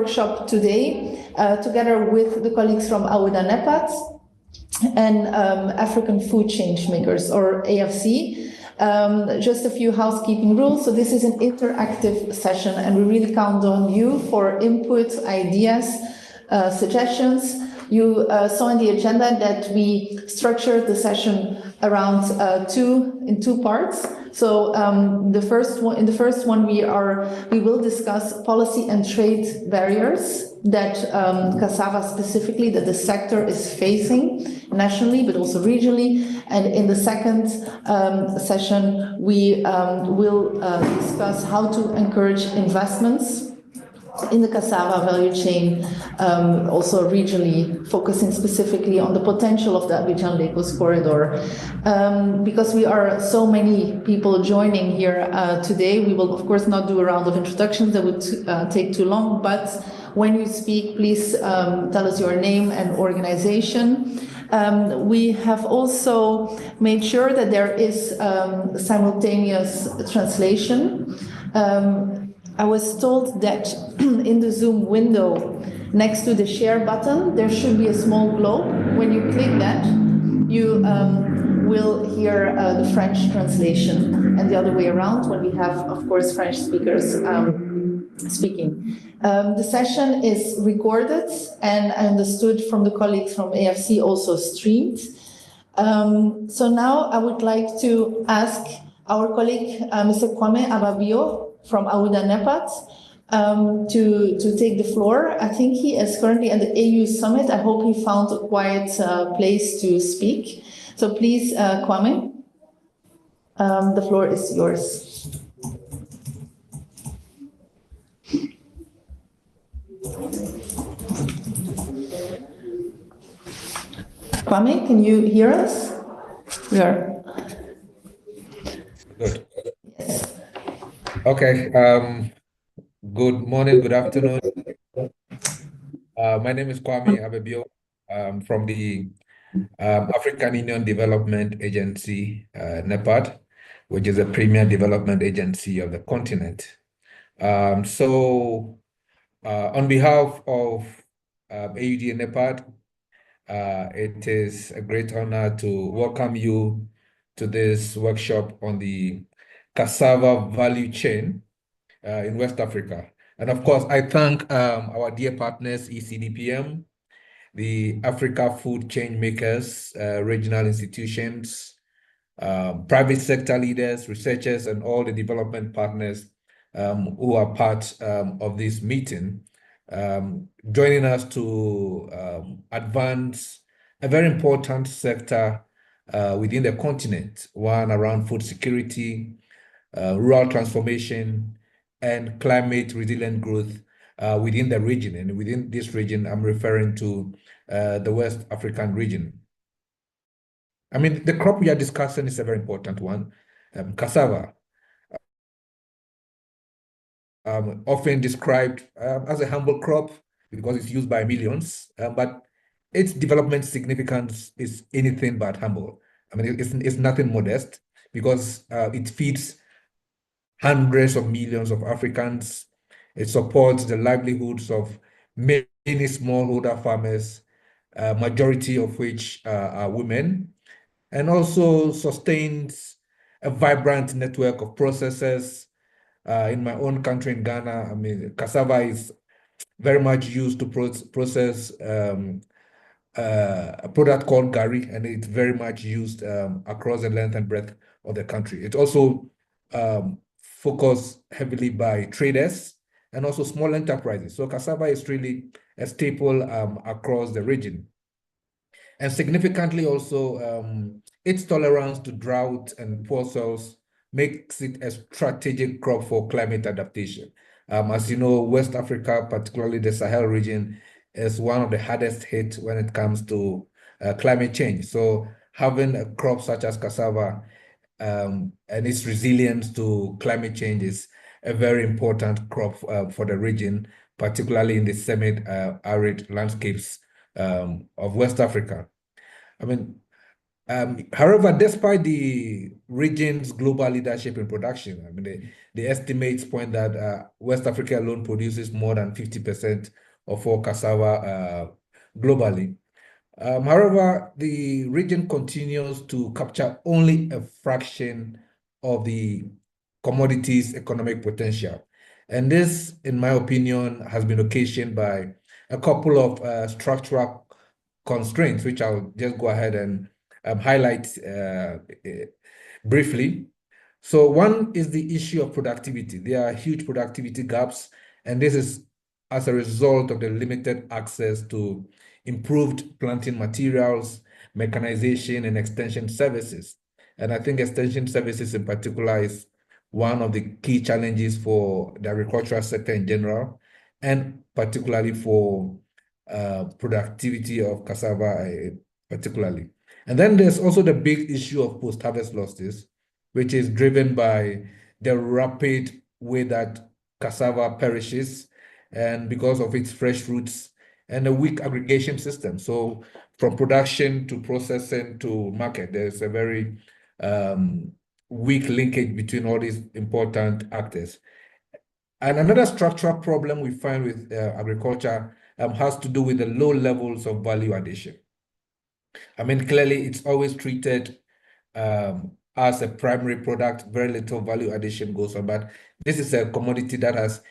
workshop today, together with the colleagues from Ouda Nepat and African Food Change Makers, or AFC. Just a few housekeeping rules. So this is an interactive session, and we really count on you for input, ideas, suggestions. You saw in the agenda that we structured the session around in two parts. So in the first one, we will discuss policy and trade barriers that Cassava specifically, that the sector is facing nationally, but also regionally. And in the second session, we will discuss how to encourage investments in the cassava value chain, also regionally, focusing specifically on the potential of the Abidjan-Lagos corridor. Because we are so many people joining here today, we will of course not do a round of introductions, that would take too long, but when you speak, please tell us your name and organization. We have also made sure that there is simultaneous translation. I was told that in the Zoom window, next to the share button, there should be a small globe. When you click that, you will hear the French translation, and the other way around when we have, of course, French speakers speaking. The session is recorded, and I understood from the colleagues from AFC also streamed. So now I would like to ask our colleague, Mr. Kwame Ababio, from Ouda Nepat, to take the floor. I think he is currently at the AU Summit. I hope he found a quiet place to speak. So please, Kwame, the floor is yours. Kwame, can you hear us? We are. Good. Okay. Good morning, good afternoon. My name is Kwame Ababio from the African Union Development Agency, NEPAD, which is a premier development agency of the continent. On behalf of AUD and NEPAD, it is a great honor to welcome you to this workshop on the cassava value chain in West Africa. And of course, I thank our dear partners, ECDPM, the Africa Food Change Makers, regional institutions, private sector leaders, researchers, and all the development partners who are part of this meeting, joining us to advance a very important sector within the continent, one around food security, rural transformation, and climate resilient growth within the region. And within this region, I'm referring to the West African region. I mean, the crop we are discussing is a very important one, cassava. Often described as a humble crop because it's used by millions, but its development significance is anything but humble. I mean, it's nothing modest because it feeds hundreds of millions of Africans. It supports the livelihoods of many smallholder farmers, majority of which are women, and also sustains a vibrant network of processors. In my own country, in Ghana, I mean, cassava is very much used to process a product called gari, and it's very much used across the length and breadth of the country. It's also focused heavily by traders and also small enterprises. So cassava is really a staple across the region. And significantly also, its tolerance to drought and poor soils makes it a strategic crop for climate adaptation. As you know, West Africa, particularly the Sahel region, is one of the hardest hit when it comes to climate change. So having a crop such as cassava and its resilience to climate change is a very important crop for the region, particularly in the semi-arid landscapes of West Africa. I mean, However, despite the region's global leadership in production, I mean, the estimates point that West Africa alone produces more than 50% of all cassava globally. However, the region continues to capture only a fraction of the commodity's economic potential. And this, in my opinion, has been occasioned by a couple of structural constraints, which I'll just go ahead and highlight briefly. So one is the issue of productivity. There are huge productivity gaps, and this is as a result of the limited access to improved planting materials, mechanization, and extension services. And I think extension services in particular is one of the key challenges for the agricultural sector in general, and particularly for productivity of cassava particularly. And then there's also the big issue of post-harvest losses, which is driven by the rapid way that cassava perishes and because of its fresh roots and a weak aggregation system. So from production to processing to market, there's a very weak linkage between all these important actors. And another structural problem we find with agriculture has to do with the low levels of value addition. I mean, clearly, it's always treated as a primary product, very little value addition goes on. But this is a commodity that has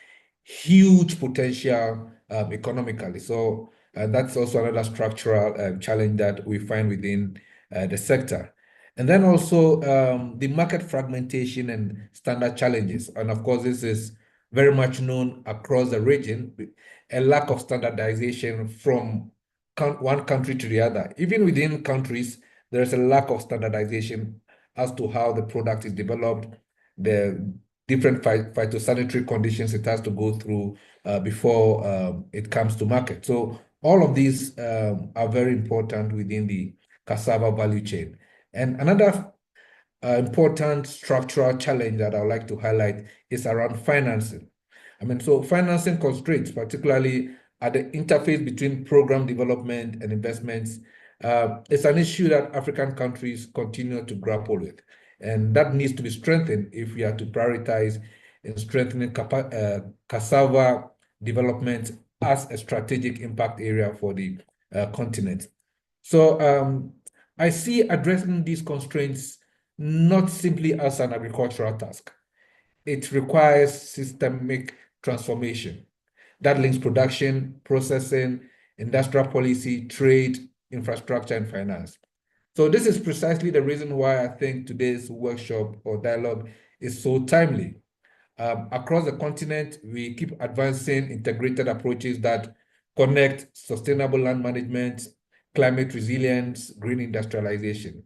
huge potential economically. So that's also another structural challenge that we find within the sector. And then also the market fragmentation and standard challenges. And of course, this is very much known across the region, a lack of standardization from one country to the other. Even within countries, there is a lack of standardization as to how the product is developed, the different phytosanitary conditions it has to go through before it comes to market. So all of these are very important within the cassava value chain. And another important structural challenge that I would like to highlight is around financing. I mean, so financing constraints, particularly at the interface between program development and investments, it's an issue that African countries continue to grapple with. And that needs to be strengthened if we are to prioritize in strengthening cassava development as a strategic impact area for the continent. So I see addressing these constraints not simply as an agricultural task. It requires systemic transformation that links production, processing, industrial policy, trade, infrastructure, and finance. So this is precisely the reason why I think today's workshop or dialogue is so timely. Across the continent, we keep advancing integrated approaches that connect sustainable land management, climate resilience, green industrialization.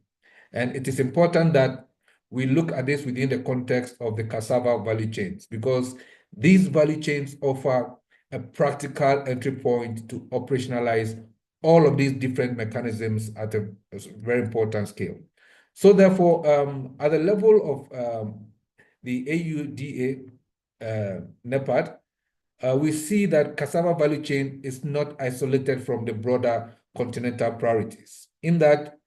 And it is important that we look at this within the context of the cassava value chains, because these value chains offer a practical entry point to operationalize all of these different mechanisms at a very important scale. So therefore, at the level of the AUDA, NEPAD, we see that cassava value chain is not isolated from the broader continental priorities, in that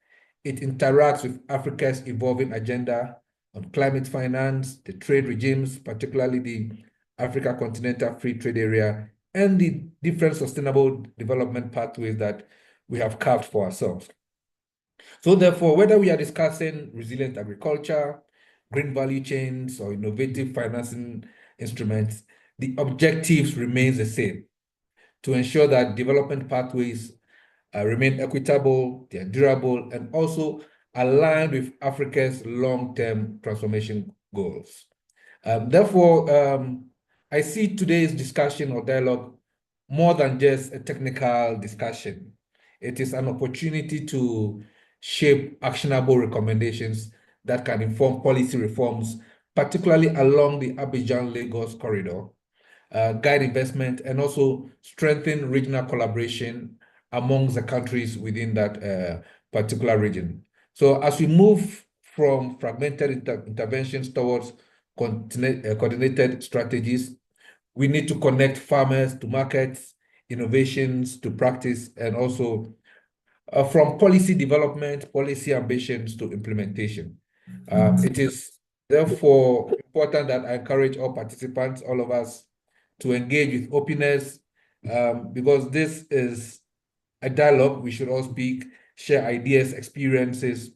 it interacts with Africa's evolving agenda on climate finance, the trade regimes, particularly the Africa Continental Free Trade Area, and the different sustainable development pathways that we have carved for ourselves. So therefore, whether we are discussing resilient agriculture, green value chains, or innovative financing instruments, the objectives remain the same: to ensure that development pathways remain equitable, they are durable, and also aligned with Africa's long-term transformation goals. Therefore, I see today's discussion or dialogue more than just a technical discussion. It is an opportunity to shape actionable recommendations that can inform policy reforms, particularly along the Abidjan-Lagos corridor, guide investment, and also strengthen regional collaboration amongst the countries within that particular region. So as we move from fragmented interventions towards coordinated strategies, we need to connect farmers to markets, innovations to practice, and also from policy development, policy ambitions to implementation. It is therefore important that I encourage all participants, all of us, to engage with openness, because this is a dialogue. We should all speak, share ideas, experiences,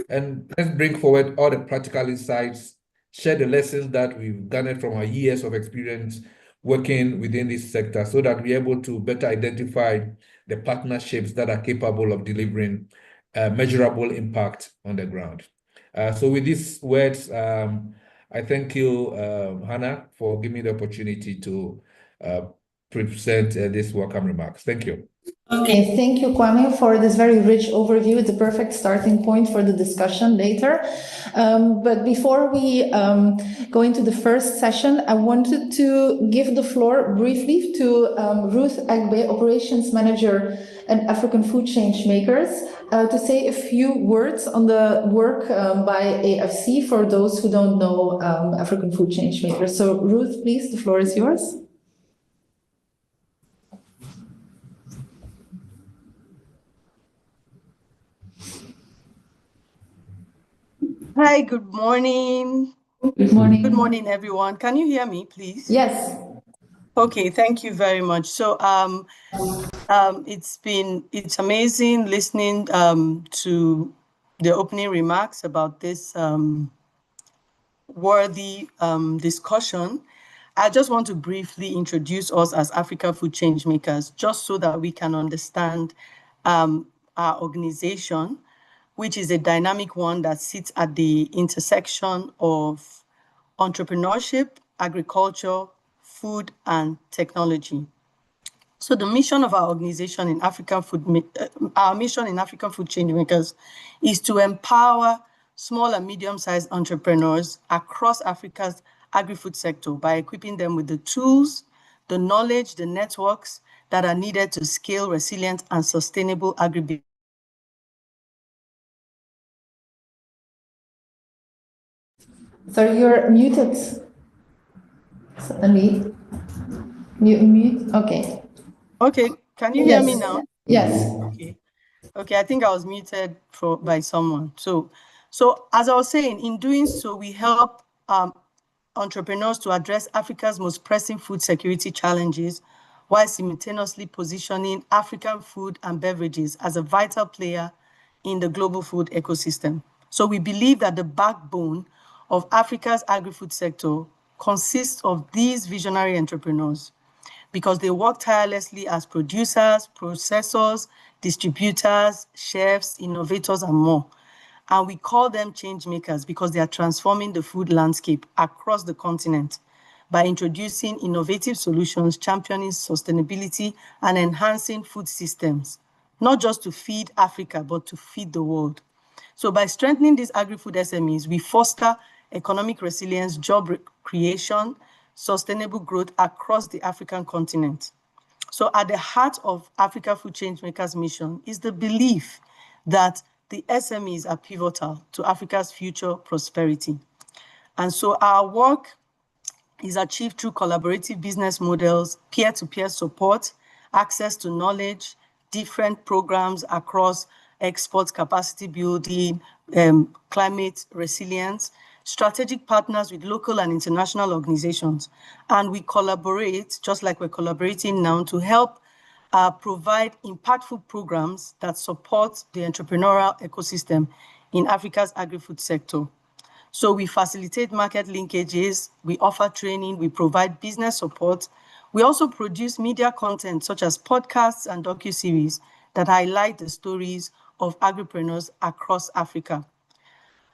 and let's bring forward all the practical insights, share the lessons that we've garnered from our years of experience working within this sector so that we're able to better identify the partnerships that are capable of delivering measurable impact on the ground. So with these words, I thank you, Hannah, for giving me the opportunity to present these welcome remarks. Thank you. Okay, thank you, Kwame, for this very rich overview. It's a perfect starting point for the discussion later. But before we go into the first session, I wanted to give the floor briefly to Ruth Agbe, Operations Manager and African Food Change Makers, to say a few words on the work by AFC for those who don't know African Food Change Makers. So Ruth, please, the floor is yours. Hi, good morning. Good morning. Good morning, everyone. Can you hear me, please? Yes. Okay, thank you very much. So it's amazing listening to the opening remarks about this worthy discussion. I just want to briefly introduce us as Africa Food Change Makers, just so that we can understand our organization, which is a dynamic one that sits at the intersection of entrepreneurship, agriculture, food, and technology. So the mission of our organization in African Food Change Makers is to empower small and medium-sized entrepreneurs across Africa's agri-food sector by equipping them with the tools, the knowledge, the networks that are needed to scale resilient and sustainable agribusiness. So you're muted. Mute. Okay. Okay, can you hear me now? Yes. Okay, I think I was muted by someone. So as I was saying, in doing so, we help entrepreneurs to address Africa's most pressing food security challenges while simultaneously positioning African food and beverages as a vital player in the global food ecosystem. So we believe that the backbone of Africa's agri-food sector consists of these visionary entrepreneurs, because they work tirelessly as producers, processors, distributors, chefs, innovators, and more. And we call them change makers because they are transforming the food landscape across the continent by introducing innovative solutions, championing sustainability, and enhancing food systems, not just to feed Africa, but to feed the world. So by strengthening these agri-food SMEs, we foster economic resilience, job creation, sustainable growth across the African continent. So at the heart of Africa Food Change Makers mission is the belief that the SMEs are pivotal to Africa's future prosperity. And so our work is achieved through collaborative business models, peer-to-peer support, access to knowledge, different programs across export capacity building, climate resilience, strategic partners with local and international organizations. And we collaborate, just like we're collaborating now, to help provide impactful programs that support the entrepreneurial ecosystem in Africa's agri-food sector. So we facilitate market linkages, we offer training, we provide business support. We also produce media content such as podcasts and docuseries that highlight the stories of agripreneurs across Africa.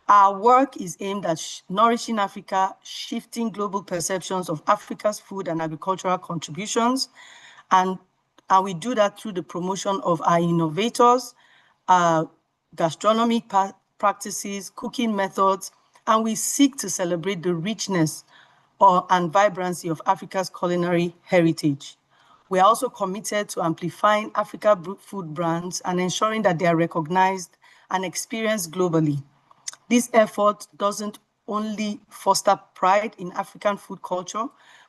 Our work is aimed at nourishing Africa, shifting global perceptions of Africa's food and agricultural contributions, and we do that through the promotion of our innovators, gastronomic practices, cooking methods, and we seek to celebrate the richness and vibrancy of Africa's culinary heritage. We are also committed to amplifying Africa food brands and ensuring that they are recognized and experienced globally. This effort doesn't only foster pride in African food culture,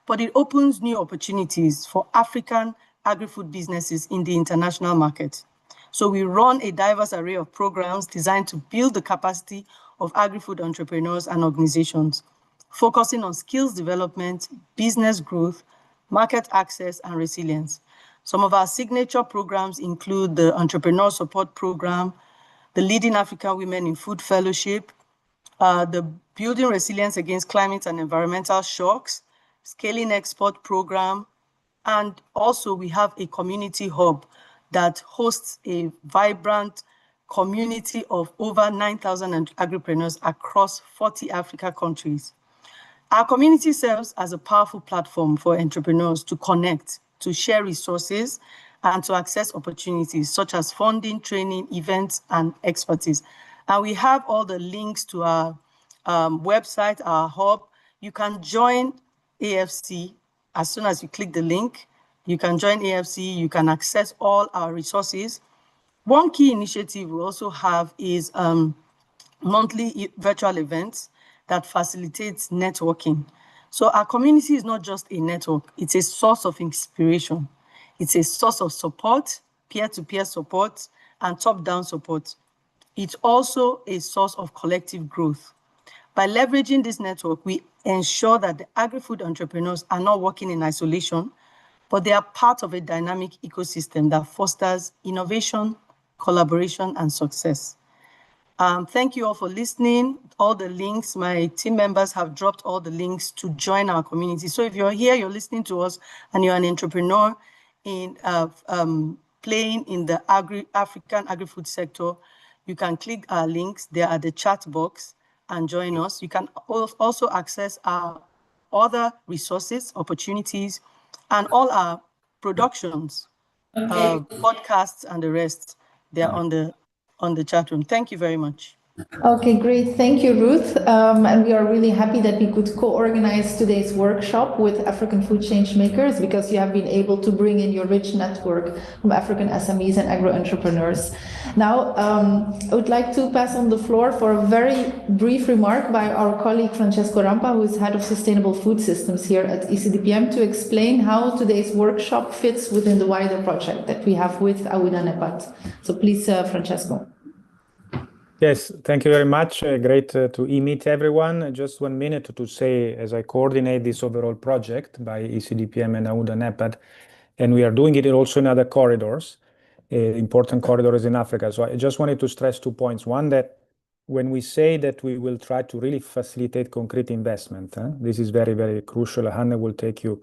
but it opens new opportunities for African agri-food businesses in the international market. So we run a diverse array of programs designed to build the capacity of agri-food entrepreneurs and organizations, focusing on skills development, business growth, market access, and resilience. Some of our signature programs include the Entrepreneur Support Program, the Leading African Women in Food Fellowship, the Building Resilience Against Climate and Environmental Shocks, Scaling Export Program, and also we have a community hub that hosts a vibrant community of over 9,000 agripreneurs across 40 Africa countries. Our community serves as a powerful platform for entrepreneurs to connect, to share resources, and to access opportunities such as funding, training, events, and expertise. And we have all the links to our website, our hub. You can join AFC as soon as you click the link. You can join AFC, you can access all our resources. One key initiative we also have is monthly virtual events that facilitates networking. So our community is not just a network, it's a source of inspiration. It's a source of support, peer-to-peer support, and top-down support. It's also a source of collective growth. By leveraging this network, we ensure that the agri-food entrepreneurs are not working in isolation, but they are part of a dynamic ecosystem that fosters innovation, collaboration, and success. Thank you all for listening. All the links, my team members have dropped all the links to join our community. So if you're here, you're listening to us, and you're an entrepreneur in playing in the African agri-food sector, you can click our links. They are at the chat box and join us. You can also access our other resources, opportunities, and all our productions, podcasts, and the rest. They're on the chat room. Thank you very much. Okay, great. Thank you, Ruth. And we are really happy that we could co-organize today's workshop with African food change makers, because you have been able to bring in your rich network from African SMEs and agro-entrepreneurs. Now, I would like to pass on the floor for a very brief remark by our colleague Francesco Rampa, who is Head of Sustainable Food Systems here at ECDPM, to explain how today's workshop fits within the wider project that we have with Awuda Nepat. So please, Francesco. Yes, thank you very much. Great to meet everyone. Just 1 minute to say, as I coordinate this overall project by ECDPM and Awuda Nepat, and we are doing it also in other corridors, important corridors in Africa. So I just wanted to stress 2 points. One, that when we say that we will try to really facilitate concrete investment, this is very, very crucial. Hanne will take you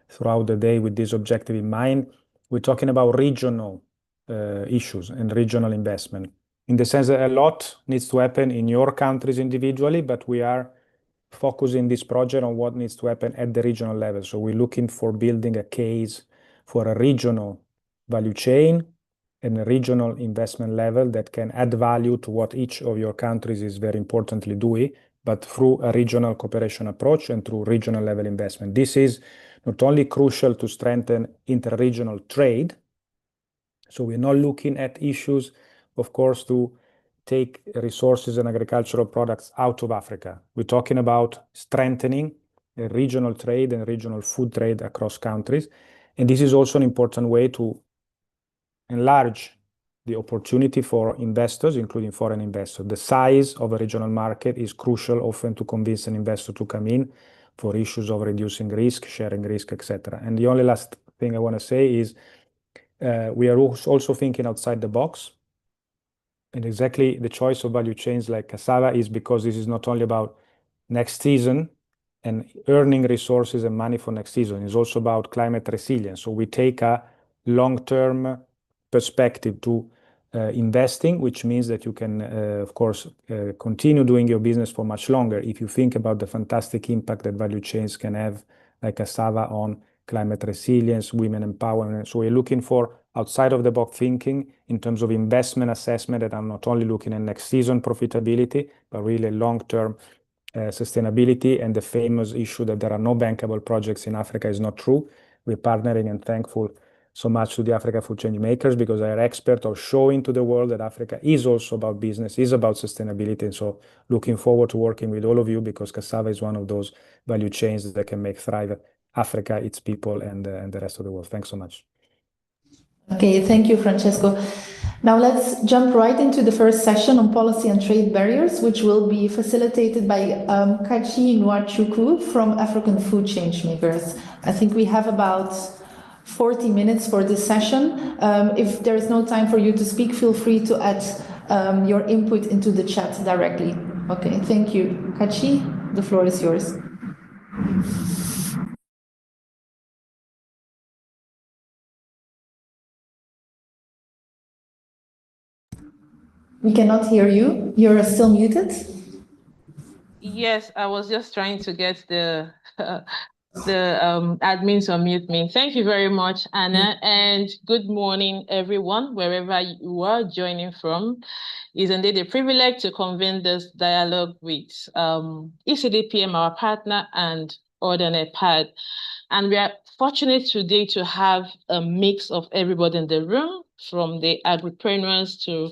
throughout the day with this objective in mind. We're talking about regional issues and regional investment, in the sense that a lot needs to happen in your countries individually, but we are focusing this project on what needs to happen at the regional level. So we're looking for building a case for a regional value chain and a regional investment level that can add value to what each of your countries is very importantly doing, but through a regional cooperation approach and through regional level investment. This is not only crucial to strengthen inter-regional trade, so we're not looking at issues, of course, to take resources and agricultural products out of Africa. We're talking about strengthening regional trade and regional food trade across countries. And this is also an important way to enlarge the opportunity for investors, including foreign investors. The size of a regional market is crucial often to convince an investor to come in for issues of reducing risk, sharing risk, etc. And the only last thing I want to say is we are also thinking outside the box. And exactly the choice of value chains like Cassava is because this is not only about next season and earning resources and money for next season. It's also about climate resilience. So we take a long-term perspective to investing, which means that you can, of course, continue doing your business for much longer if you think about the fantastic impact that value chains can have, like Cassava, on climate resilience, women empowerment. So we're looking for outside of the box thinking in terms of investment assessment that I'm not only looking at next season profitability, but really long-term sustainability. And the famous issue that there are no bankable projects in Africa is not true. We're partnering and thankful so much to the Africa Food Change Makers, because they are experts of showing to the world that Africa is also about business, is about sustainability. And so looking forward to working with all of you, because Cassava is one of those value chains that can make thrive Africa, its people, and the rest of the world. Thanks so much. Okay, thank you, Francesco. Now let's jump right into the first session on policy and trade barriers, which will be facilitated by Kachi Nwachuku from African Food Changemakers. I think we have about 40 minutes for this session. If there is no time for you to speak, feel free to add your input into the chat directly. Okay, thank you. Kachi, the floor is yours. We cannot hear you. You're still muted. Yes, I was just trying to get the admin to unmute me. Thank you very much, Anna, and good morning, everyone, wherever you are joining from. It's indeed a privilege to convene this dialogue with ECDPM, our partner, and OrderNetPad. And we are fortunate today to have a mix of everybody in the room, from the agripreneurs to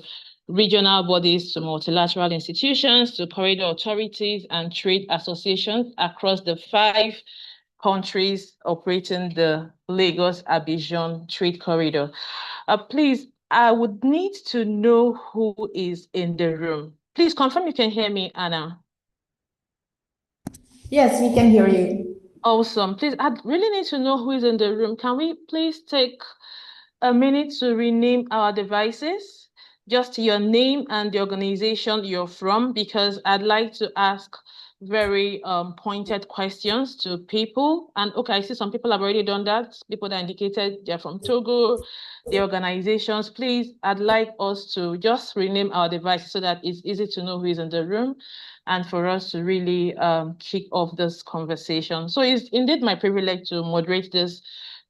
regional bodies to multilateral institutions to corridor authorities and trade associations across the 5 countries operating the Lagos-Abidjan trade corridor. Please, I would need to know who is in the room. Please confirm you can hear me, Anna. Yes, we can hear you. Awesome. Please, I really need to know who is in the room. Can we please take a minute to rename our devices? Just your name and the organization you're from, because I'd like to ask very pointed questions to people. And okay, I see some people have already done that. People that indicated they're from Togo, the organizations. Please, I'd like us to just rename our devices so that it's easy to know who is in the room and for us to really kick off this conversation. So it's indeed my privilege to moderate this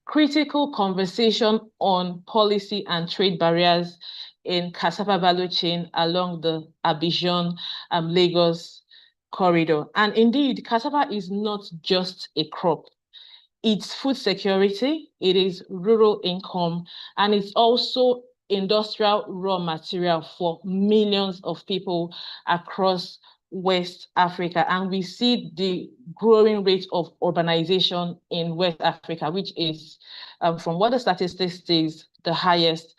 critical conversation on policy and trade barriers in cassava value chain along the Abidjan Lagos corridor. And indeed, cassava is not just a crop. It's food security, it is rural income, and it's also industrial raw material for millions of people across West Africa. And we see the growing rate of urbanization in West Africa, which is, from what the statistics says, the highest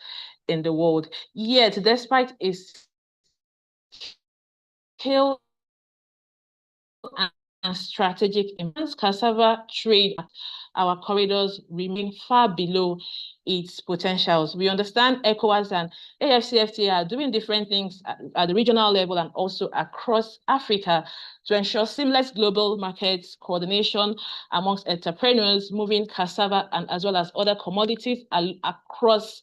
in the world. Yet, despite a scale and strategic immense cassava trade, our corridors remain far below its potentials. We understand ECOWAS and AFCFTA are doing different things at the regional level and also across Africa to ensure seamless global markets coordination amongst entrepreneurs moving cassava and as well as other commodities across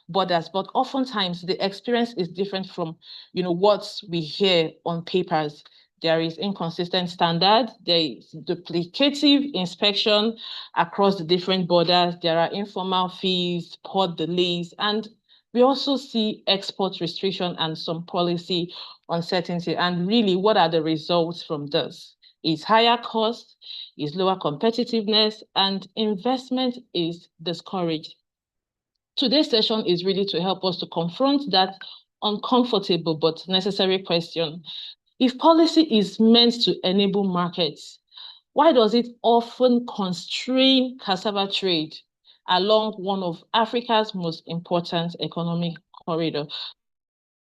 borders. But oftentimes the experience is different from what we hear on papers. There is inconsistent standard, there is duplicative inspection across the different borders, there are informal fees, port delays, and we also see export restriction and some policy uncertainty. And really, what are the results from this? It's higher cost, it's lower competitiveness, and investment is discouraged. Today's session is really to help us to confront that uncomfortable but necessary question. If policy is meant to enable markets, why does it often constrain cassava trade along one of Africa's most important economic corridors?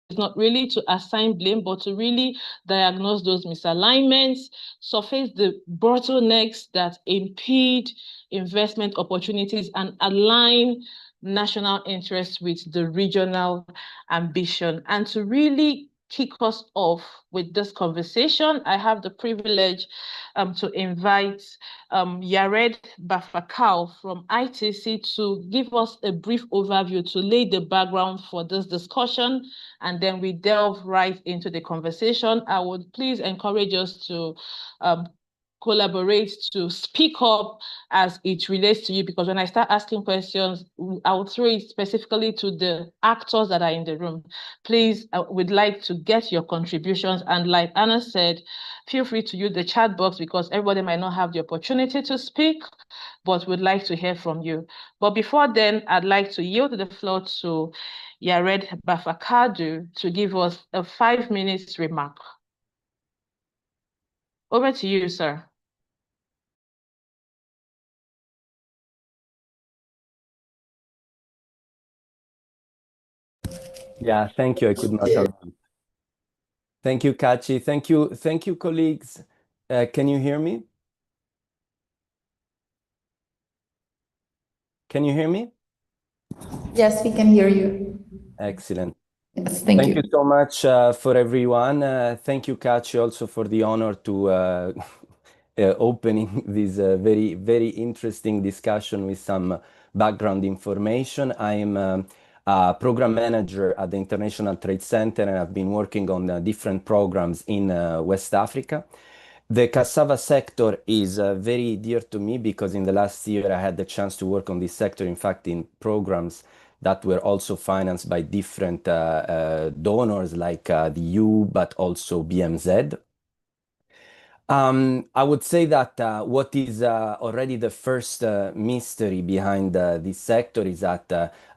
It's not really to assign blame, but to really diagnose those misalignments, surface the bottlenecks that impede investment opportunities, and align national interests with the regional ambition. And to really kick us off with this conversation, I have the privilege to invite Yared Bafakau from ITC to give us a brief overview to lay the background for this discussion, and then we delve right into the conversation. I would please encourage us to collaborate, to speak up as it relates to you, because when I start asking questions, I will throw it specifically to the actors that are in the room. Please, I would like to get your contributions. And like Anna said, feel free to use the chat box because everybody might not have the opportunity to speak, but would like to hear from you. But before then, I'd like to yield the floor to Yared Bafakadu to give us a 5-minute remark. Over to you, sir. Yeah, thank you. I could not unmute. Thank you, Kachi. Thank you, colleagues. Can you hear me? Can you hear me? Yes, we can hear you. Excellent. Yes, thank you. Thank you so much for everyone. Thank you, Kachi, also for the honor to opening this very, very interesting discussion with some background information. I'm a program manager at the International Trade Center, and I've been working on different programs in West Africa. The cassava sector is very dear to me because in the last year I had the chance to work on this sector, in fact, in programs that were also financed by different donors like the EU, but also BMZ. I would say that what is already the first mystery behind this sector is that,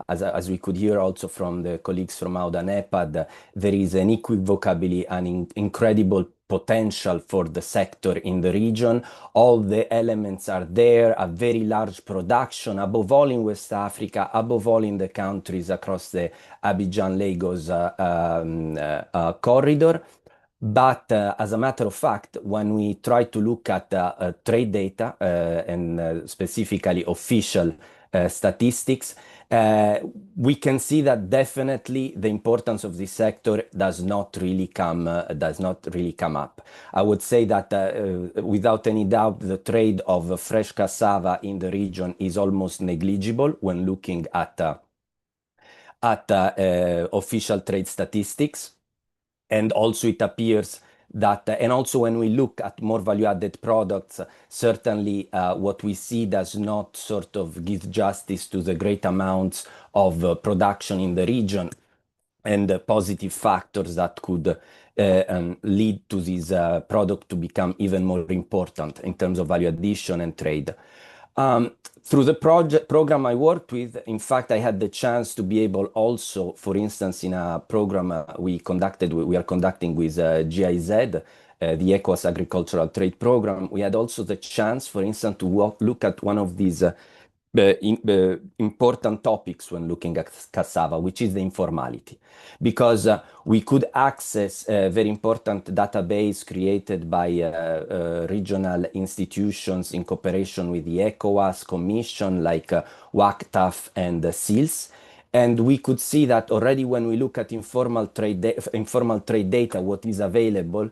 as we could hear also from the colleagues from AUDA NEPAD, there is unequivocably an incredible potential for the sector in the region. All the elements are there, a very large production, above all in West Africa, above all in the countries across the Abidjan-Lagos corridor. But as a matter of fact, when we try to look at trade data and specifically official statistics, we can see that definitely the importance of this sector does not really come up. I would say that without any doubt, the trade of fresh cassava in the region is almost negligible when looking at official trade statistics. And also it appears that, and also when we look at more value-added products, certainly what we see does not sort of give justice to the great amounts of production in the region and the positive factors that could lead to this product to become even more important in terms of value addition and trade. Through the program I worked with, in fact, I had the chance to be able also, for instance, in a program we are conducting with GIZ, the ECOWAS Agricultural Trade Program, we had also the chance, for instance, to look at one of these important topics when looking at cassava, which is the informality. Because we could access a very important database created by regional institutions in cooperation with the ECOWAS Commission, like WACTAF and SILS. And we could see that already when we look at informal trade data, what is available,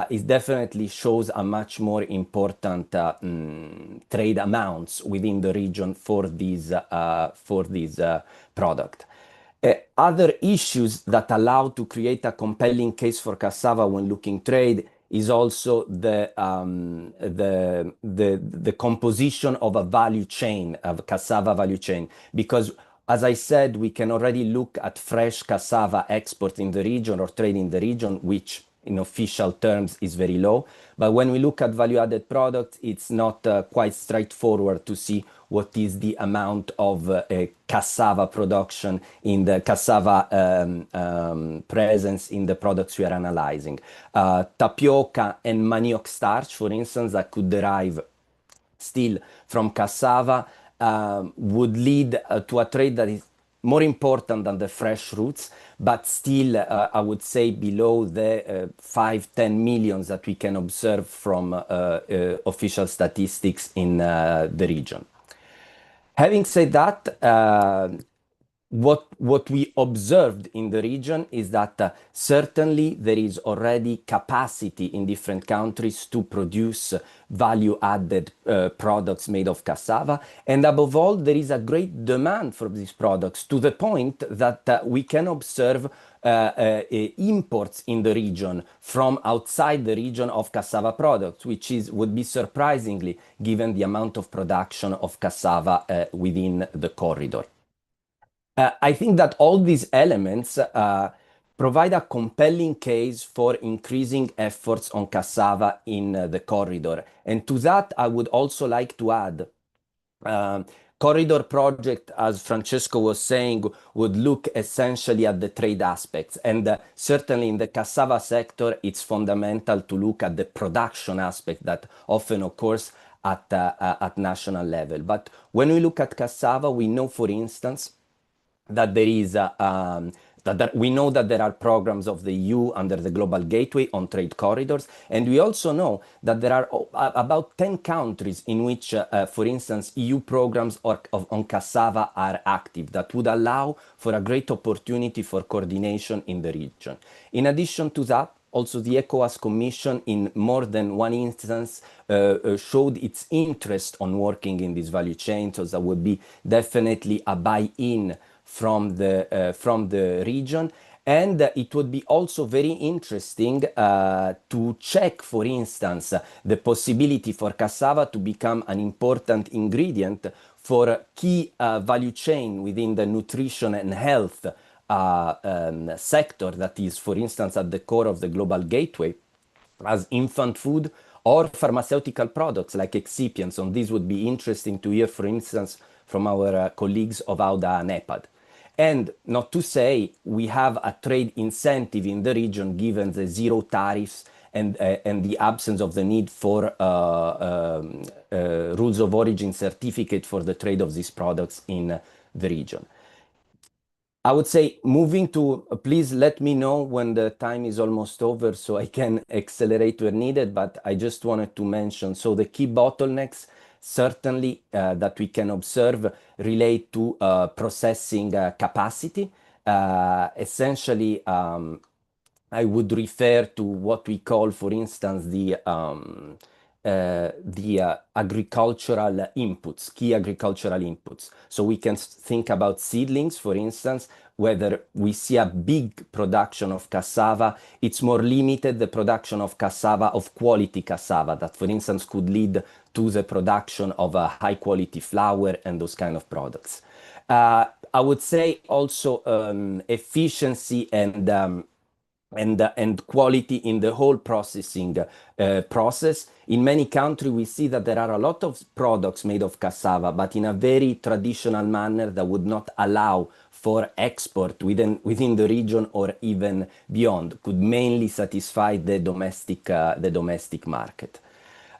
it definitely shows a much more important trade amounts within the region for this product. Other issues that allow to create a compelling case for cassava when looking trade is also the composition of a value chain, of cassava value chain, because as I said, we can already look at fresh cassava export in the region or trade in the region, which in official terms is very low. But when we look at value-added products, it's not quite straightforward to see what is the amount of cassava production in the cassava presence in the products we are analyzing. Tapioca and manioc starch, for instance, that could derive still from cassava, would lead to a trade that is more important than the fresh roots, but still, I would say, below the 5-10 millions that we can observe from official statistics in the region. Having said that, what we observed in the region is that certainly there is already capacity in different countries to produce value-added products made of cassava. And above all, there is a great demand for these products to the point that we can observe imports in the region from outside the region of cassava products, which would be surprisingly given the amount of production of cassava within the corridor. I think that all these elements provide a compelling case for increasing efforts on cassava in the corridor. And to that, I would also like to add, corridor project, as Francesco was saying, would look essentially at the trade aspects. And certainly in the cassava sector, it's fundamental to look at the production aspect that often occurs at national level. But when we look at cassava, we know, for instance, that there is we know that there are programs of the EU under the Global Gateway on trade corridors, and we also know that there are about 10 countries in which, for instance, EU programs on cassava are active that would allow for a great opportunity for coordination in the region. In addition to that, also the ECOWAS Commission in more than one instance showed its interest on working in this value chain, so there would be definitely a buy-in from the region. And it would be also very interesting to check, for instance, the possibility for cassava to become an important ingredient for key value chain within the nutrition and health sector that is, for instance, at the core of the Global Gateway, as infant food or pharmaceutical products like excipients. And this would be interesting to hear, for instance, from our colleagues of AUDA and EPAD. And not to say we have a trade incentive in the region given the zero tariffs and the absence of the need for rules of origin certificate for the trade of these products in the region. I would say moving to, please let me know when the time is almost over so I can accelerate where needed, but I just wanted to mention, so the key bottlenecks certainly that we can observe relate to processing capacity. Essentially, I would refer to what we call, for instance, the agricultural inputs, key agricultural inputs. So we can think about seedlings, for instance, whether we see a big production of cassava, it's more limited, the production of cassava, of quality cassava, that, for instance, could lead to the production of a high quality flour and those kind of products. I would say also efficiency and quality in the whole processing process. In many countries, we see that there are a lot of products made of cassava, but in a very traditional manner that would not allow for export within the region or even beyond, could mainly satisfy the domestic market.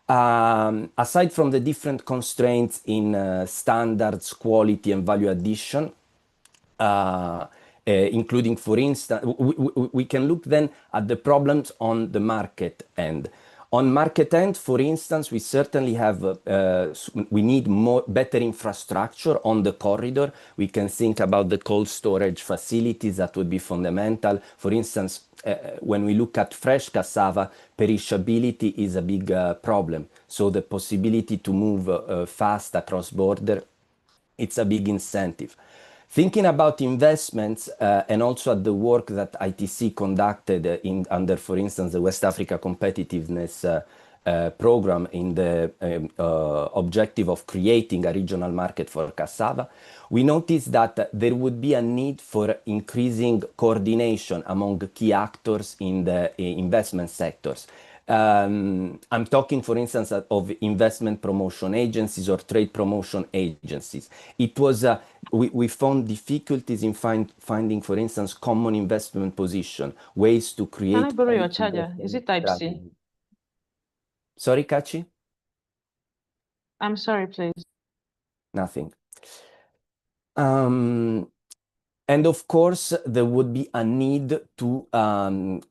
Aside from the different constraints in standards, quality, and value addition, including, for instance, we can look then at the problems on the market end. On market end, for instance, we certainly have, we need better infrastructure on the corridor. We can think about the cold storage facilities that would be fundamental. For instance, when we look at fresh cassava, perishability is a big problem. So the possibility to move fast across border, it's a big incentive. Thinking about investments and also at the work that ITC conducted under, for instance, the West Africa Competitiveness Program in the objective of creating a regional market for cassava, we noticed that there would be a need for increasing coordination among key actors in the investment sectors. I'm talking, for instance, of investment promotion agencies or trade promotion agencies. It was we found difficulties in finding, for instance, common investment position, ways to create. Can I borrow your charger? Is it Type-C? Sorry, Kachi? I'm sorry, please. Nothing. And of course, there would be a need to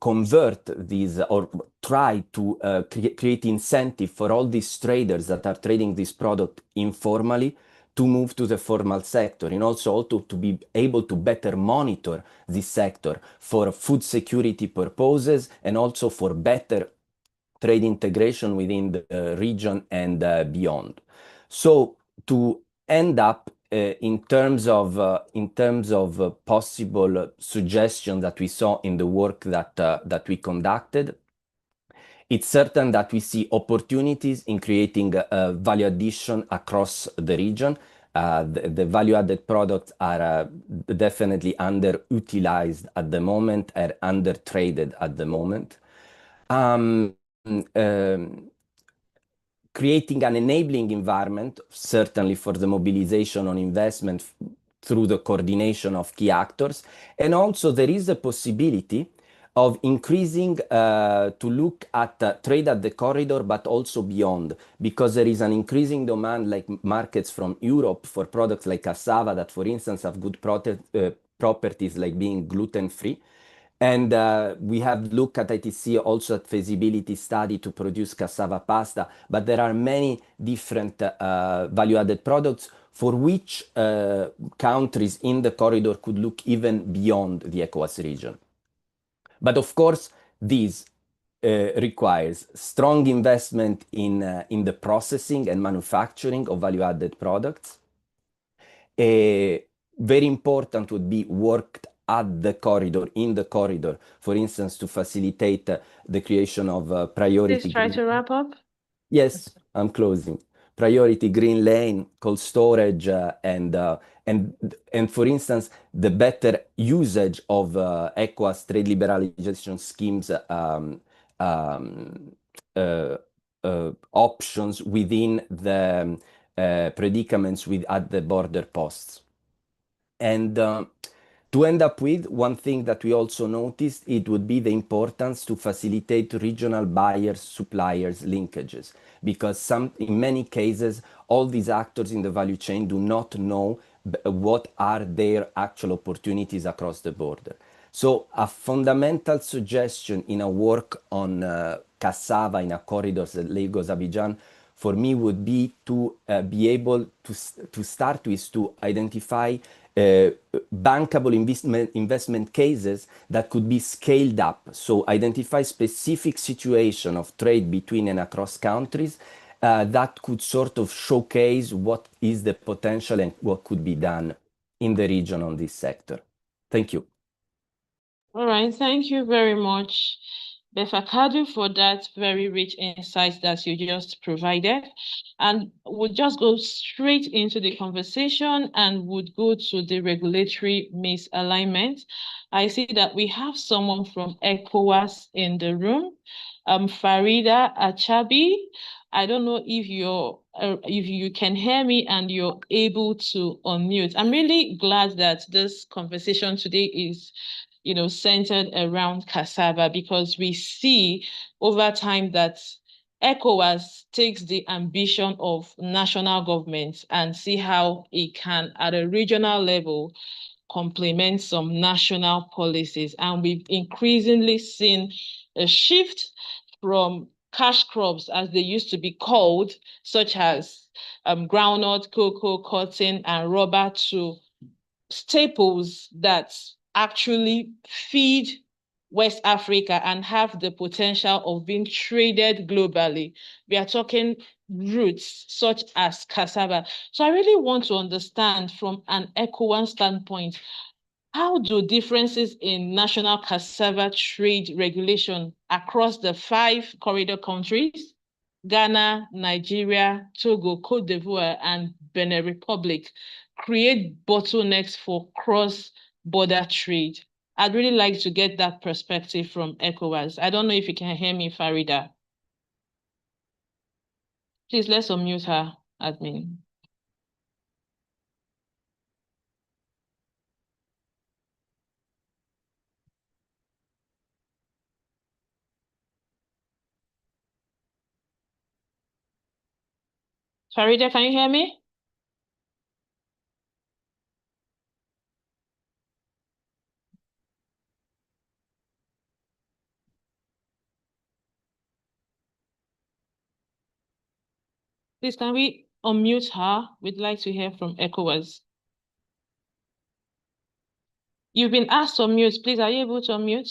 convert these or try to create incentive for all these traders that are trading this product informally to move to the formal sector, and also to be able to better monitor this sector for food security purposes and also for better trade integration within the region and beyond. So to end up, in terms of possible suggestions that we saw in the work that we conducted, it's certain that we see opportunities in creating value addition across the region. The value-added products are definitely underutilized at the moment, are under-traded at the moment. Creating an enabling environment, certainly for the mobilization on investment through the coordination of key actors. And also there is a possibility of increasing to look at trade at the corridor, but also beyond, because there is an increasing demand like markets from Europe for products like cassava that, for instance, have good properties like being gluten-free. And we have looked at ITC also at feasibility study to produce cassava pasta, but there are many different value-added products for which countries in the corridor could look even beyond the ECOWAS region. But of course, this requires strong investment in the processing and manufacturing of value-added products. Very important would be worked at the corridor, in the corridor, for instance, to facilitate the creation of priority. Please try to wrap up. Yes, I'm closing. Priority green lane, cold storage, and for instance, the better usage of ECOWAS trade liberalization schemes options within the predicaments at the border posts. And to end up with, one thing that we also noticed, it would be the importance to facilitate regional buyers, suppliers linkages, because in many cases, all these actors in the value chain do not know what are their actual opportunities across the border. So a fundamental suggestion in a work on cassava in a corridors at Lagos-Abidjan for me would be to be able to start with to identify bankable investment cases that could be scaled up. So identify specific situation of trade between and across countries that could sort of showcase what is the potential and what could be done in the region on this sector. Thank you. All right, thank you very much, Befakadu, for that very rich insights that you just provided. And we'll just go straight into the conversation and would go to the regulatory misalignment. I see that we have someone from ECOWAS in the room, Farida Achabi. I don't know if you can hear me and you're able to unmute. I'm really glad that this conversation today is centered around cassava, because we see over time that ECOWAS takes the ambition of national governments and see how it can, at a regional level, complement some national policies. And we've increasingly seen a shift from cash crops, as they used to be called, such as groundnut, cocoa, cotton, and rubber, to staples that actually feed West Africa and have the potential of being traded globally. We are talking roots such as cassava. So I really want to understand from an ECOWAS standpoint, how do differences in national cassava trade regulation across the 5 corridor countries, Ghana, Nigeria, Togo, Cote d'Ivoire, and Benin Republic, create bottlenecks for cross-border trade? I'd really like to get that perspective from ECOWAS. I don't know if you can hear me, Farida. Please, let's unmute her, admin. Farida, can you hear me? Please, can we unmute her? We'd like to hear from ECOWAS. You've been asked to unmute. Please, are you able to unmute?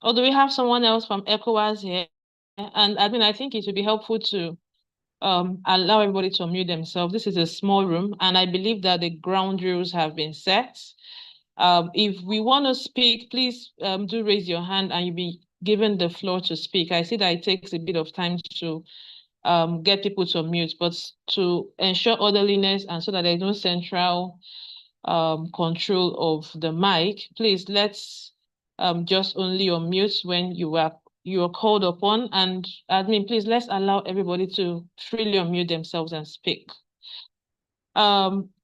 Or do we have someone else from ECOWAS here? And I think it would be helpful to allow everybody to unmute themselves. This is a small room, and I believe that the ground rules have been set. If we want to speak, please do raise your hand and you'll be given the floor to speak. I see that it takes a bit of time to get people to unmute, but to ensure orderliness and so that there's no central control of the mic, please let's just only unmute when you are called upon. And admin, please let's allow everybody to freely unmute themselves and speak.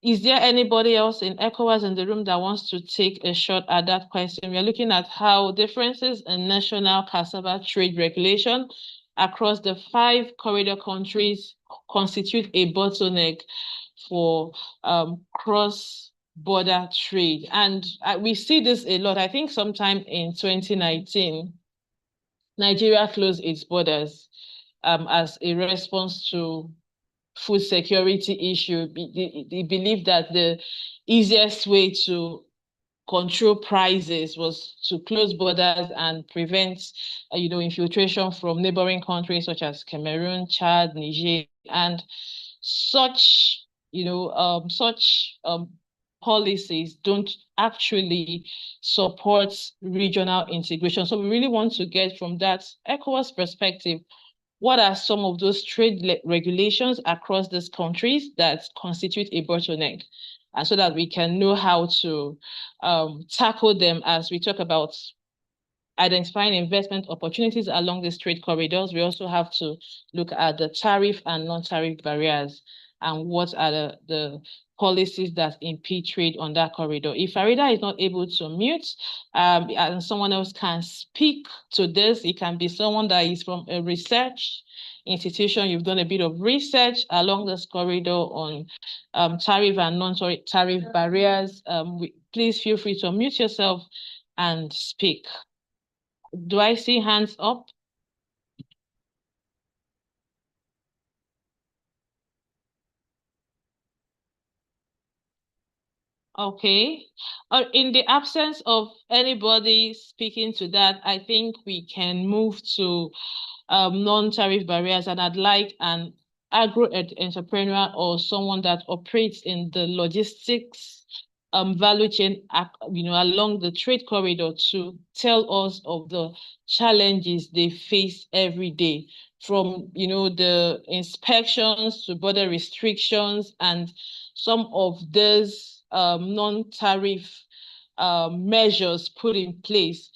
Is there anybody else in ECOWAS in the room that wants to take a shot at that question? We are looking at how differences in national cassava trade regulation across the 5 corridor countries constitute a bottleneck for cross-border trade. And we see this a lot. I think sometime in 2019, Nigeria closed its borders as a response to food security issue. They believe that the easiest way to control prices was to close borders and prevent, infiltration from neighboring countries such as Cameroon, Chad, Niger, and such, policies don't actually support regional integration. So we really want to get from that ECOWAS perspective, what are some of those trade regulations across these countries that constitute a bottleneck? And so that we can know how to tackle them as we talk about identifying investment opportunities along these trade corridors. We also have to look at the tariff and non-tariff barriers and what are the policies that impede trade on that corridor. If Farida is not able to mute and someone else can speak to this, it can be someone that is from a research institution. You've done a bit of research along this corridor on tariff and non-tariff barriers. Please feel free to unmute yourself and speak. Do I see hands up? Okay. In the absence of anybody speaking to that, I think we can move to non-tariff barriers, and I'd like an agro-entrepreneur or someone that operates in the logistics value chain, along the trade corridor to tell us of the challenges they face every day, from, the inspections to border restrictions and some of these non-tariff measures put in place.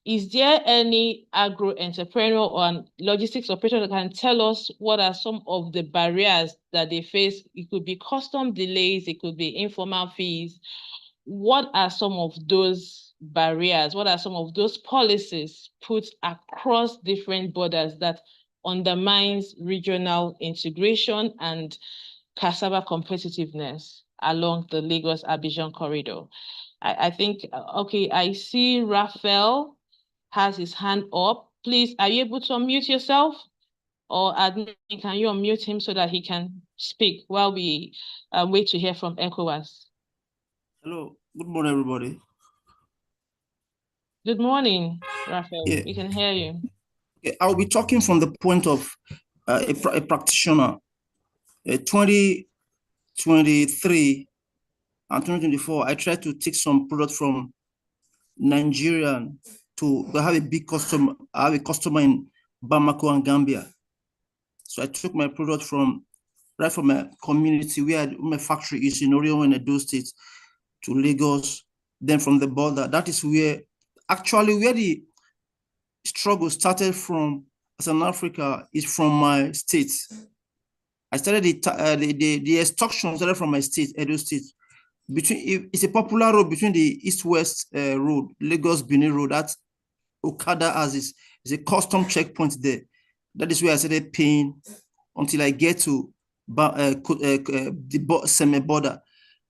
Is there any agro-entrepreneur or logistics operator that can tell us what are some of the barriers that they face? It could be custom delays, it could be informal fees. What are some of those barriers? What are some of those policies put across different borders that undermines regional integration and cassava competitiveness along the Lagos-Abidjan corridor? I think, okay, I see Raphael has his hand up. Please, are you able to unmute yourself? Or admin, can you unmute him so that he can speak while we wait to hear from ECOWAS? Hello, good morning, everybody. Good morning, Raphael. Yeah. We can hear you. I'll be talking from the point of a practitioner. 2023 and 2024, I tried to take some product from Nigerian to have a big customer. I have a customer in Bamako and Gambia. So I took my product right from my community where my factory is in Orion and Edo State to Lagos. Then from the border, that is where the struggle started from as an Africa is from my state. I started the extortion started from my state, Edo State. It's a popular road between the east-west road, Lagos-Benin Road. That Okada has is a custom checkpoint there. That is where I started paying until I get to the semi-border.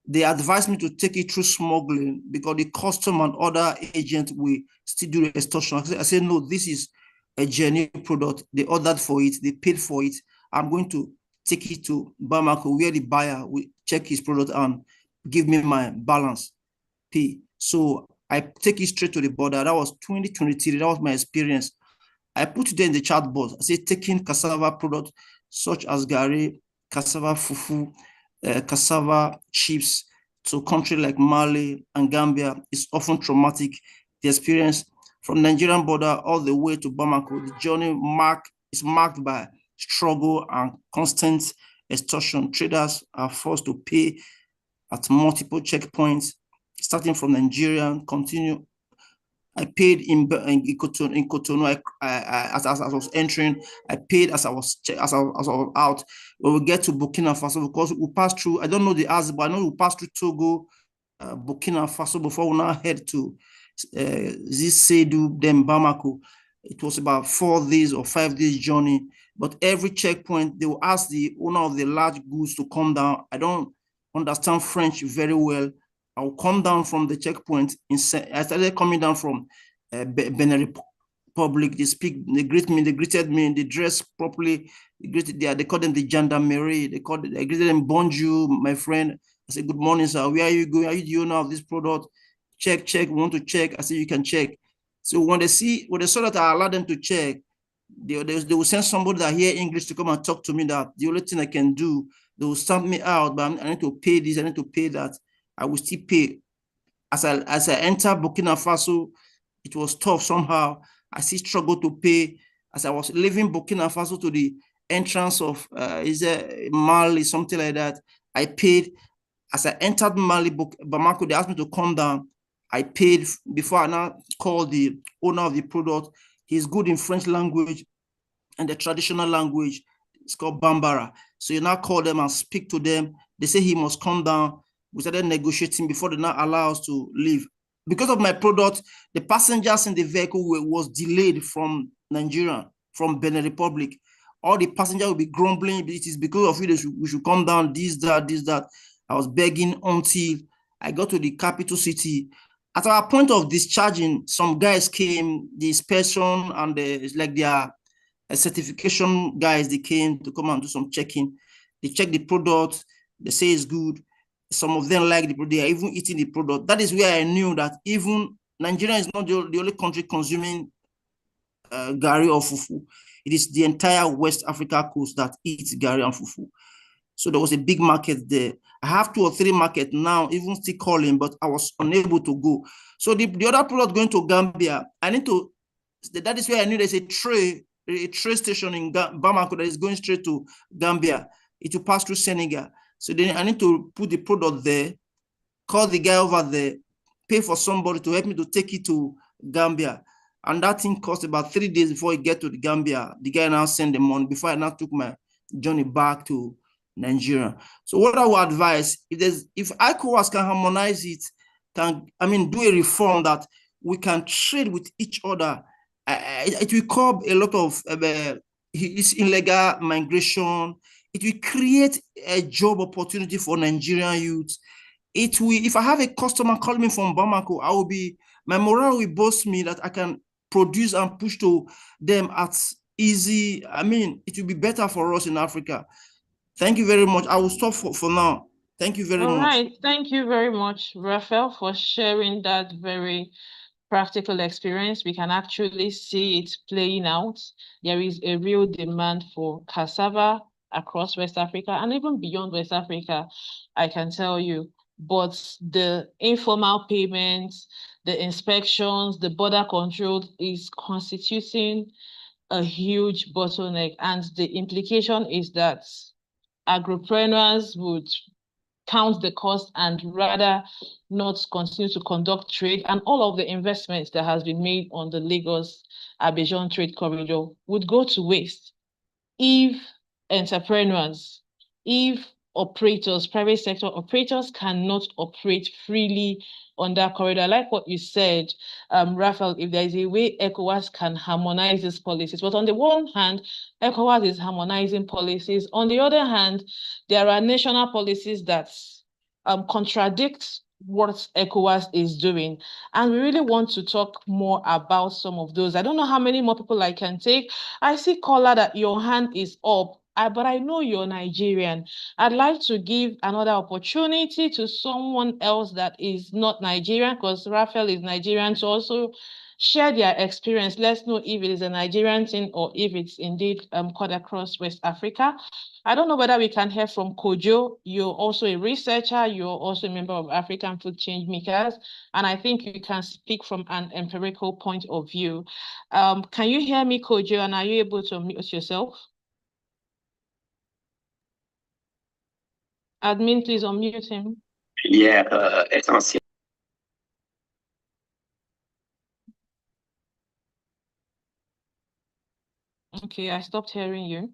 They advised me to take it through smuggling because the custom and other agents will still do the extortion. I said, no, this is a genuine product. They ordered for it. They paid for it. I'm going to take it to Bamako where the buyer will check his product and give me my balance pay. So I take it straight to the border. That was 2023. That was my experience. I put it there in the chat box. I say taking cassava product such as gari, cassava fufu, cassava chips to countries like Mali and Gambia is often traumatic. The experience from Nigerian border all the way to Bamako, the journey is marked by struggle and constant extortion. Traders are forced to pay at multiple checkpoints, starting from Nigeria, continue. I paid in Cotonou. As I was entering, I paid as I was out. When we get to Burkina Faso, because we passed through, I don't know the answer, but I know we passed through Togo, Burkina Faso before we now head to Zisedu, then Bamako. It was about 4 days or 5 days journey. But every checkpoint, they will ask the owner of the large goods to come down. I don't understand French very well. I'll come down from the checkpoint. I started coming down from Benin Republic. They greeted me, they dressed properly. They call them the gendarmerie. I greeted them, bonjour, my friend. I said, good morning, sir. Where are you going? Are you the owner of this product? Check, we want to check. I said, you can check. So when they saw that I allowed them to check, they will send somebody that hear English to come and talk to me that the only thing I can do, they will stamp me out, but I need to pay this, I need to pay that. I will still pay. As I enter Burkina Faso, it was tough somehow. I still struggled to pay. As I was leaving Burkina Faso to the entrance of Mali, something like that, I paid. As I entered Mali, Bamako, they asked me to come down. I paid before I now called the owner of the product. He's good in French language and the traditional language. It's called Bambara. So you now call them and speak to them. They say he must come down. We started negotiating before they now allow us to leave. Because of my product, the passengers in the vehicle was delayed from Nigeria, from Benin Republic. All the passengers will be grumbling. It is because of you we should come down, this, that. I was begging until I got to the capital city. At our point of discharging, some guys came, the inspection and their certification guys, they came to come and do some checking. They check the product, they say it's good. Some of them like the product, they are even eating the product. That is where I knew that even Nigeria is not the only country consuming gari or fufu. It is the entire West Africa coast that eats gari and fufu. So there was a big market there. I have 2 or 3 markets now, even still calling, but I was unable to go. So the other product going to Gambia, that is where I knew there's a train station in Bamako that is going straight to Gambia. It will pass through Senegal. So then I need to put the product there, call the guy over there, pay for somebody to help me to take it to Gambia. And that thing cost about 3 days before it get to the Gambia. The guy now sent the money before I now took my journey back to Nigeria. So what I would advise, if ECOWAS can harmonize it, do a reform that we can trade with each other, it will curb a lot of illegal migration. It will create a job opportunity for Nigerian youth. It will, if I have a customer calling me from Bamako, my morale will boast me that I can produce and push to them at easy. It will be better for us in Africa. Thank you very much. I will stop for now. Thank you very much. All right. Thank you very much, Raphael, for sharing that very practical experience. We can actually see it playing out. There is a real demand for cassava across West Africa and even beyond West Africa, I can tell you. But the informal payments, the inspections, the border control is constituting a huge bottleneck. And the implication is that agripreneurs would count the cost and rather not continue to conduct trade, and all of the investments that has been made on the Lagos-Abidjan trade corridor would go to waste if entrepreneurs, if operators, private sector operators cannot operate freely on that corridor. Like what you said, Raphael, if there is a way ECOWAS can harmonize these policies, but on the one hand, ECOWAS is harmonizing policies. On the other hand, there are national policies that contradict what ECOWAS is doing. And we really want to talk more about some of those. I don't know how many more people I can take. I see, Kola, that your hand is up, but I know you're Nigerian. I'd like to give another opportunity to someone else that is not Nigerian, because Raphael is Nigerian, to also share their experience. Let's know if it is a Nigerian thing or if it's indeed cut across West Africa. I don't know whether we can hear from Kojo. You're also a researcher. You're also a member of African Food Change Makers. And I think you can speak from an empirical point of view. Can you hear me, Kojo? And are you able to unmute yourself? Admin, please unmute him. Yeah, essentiel. Okay, I stopped hearing you.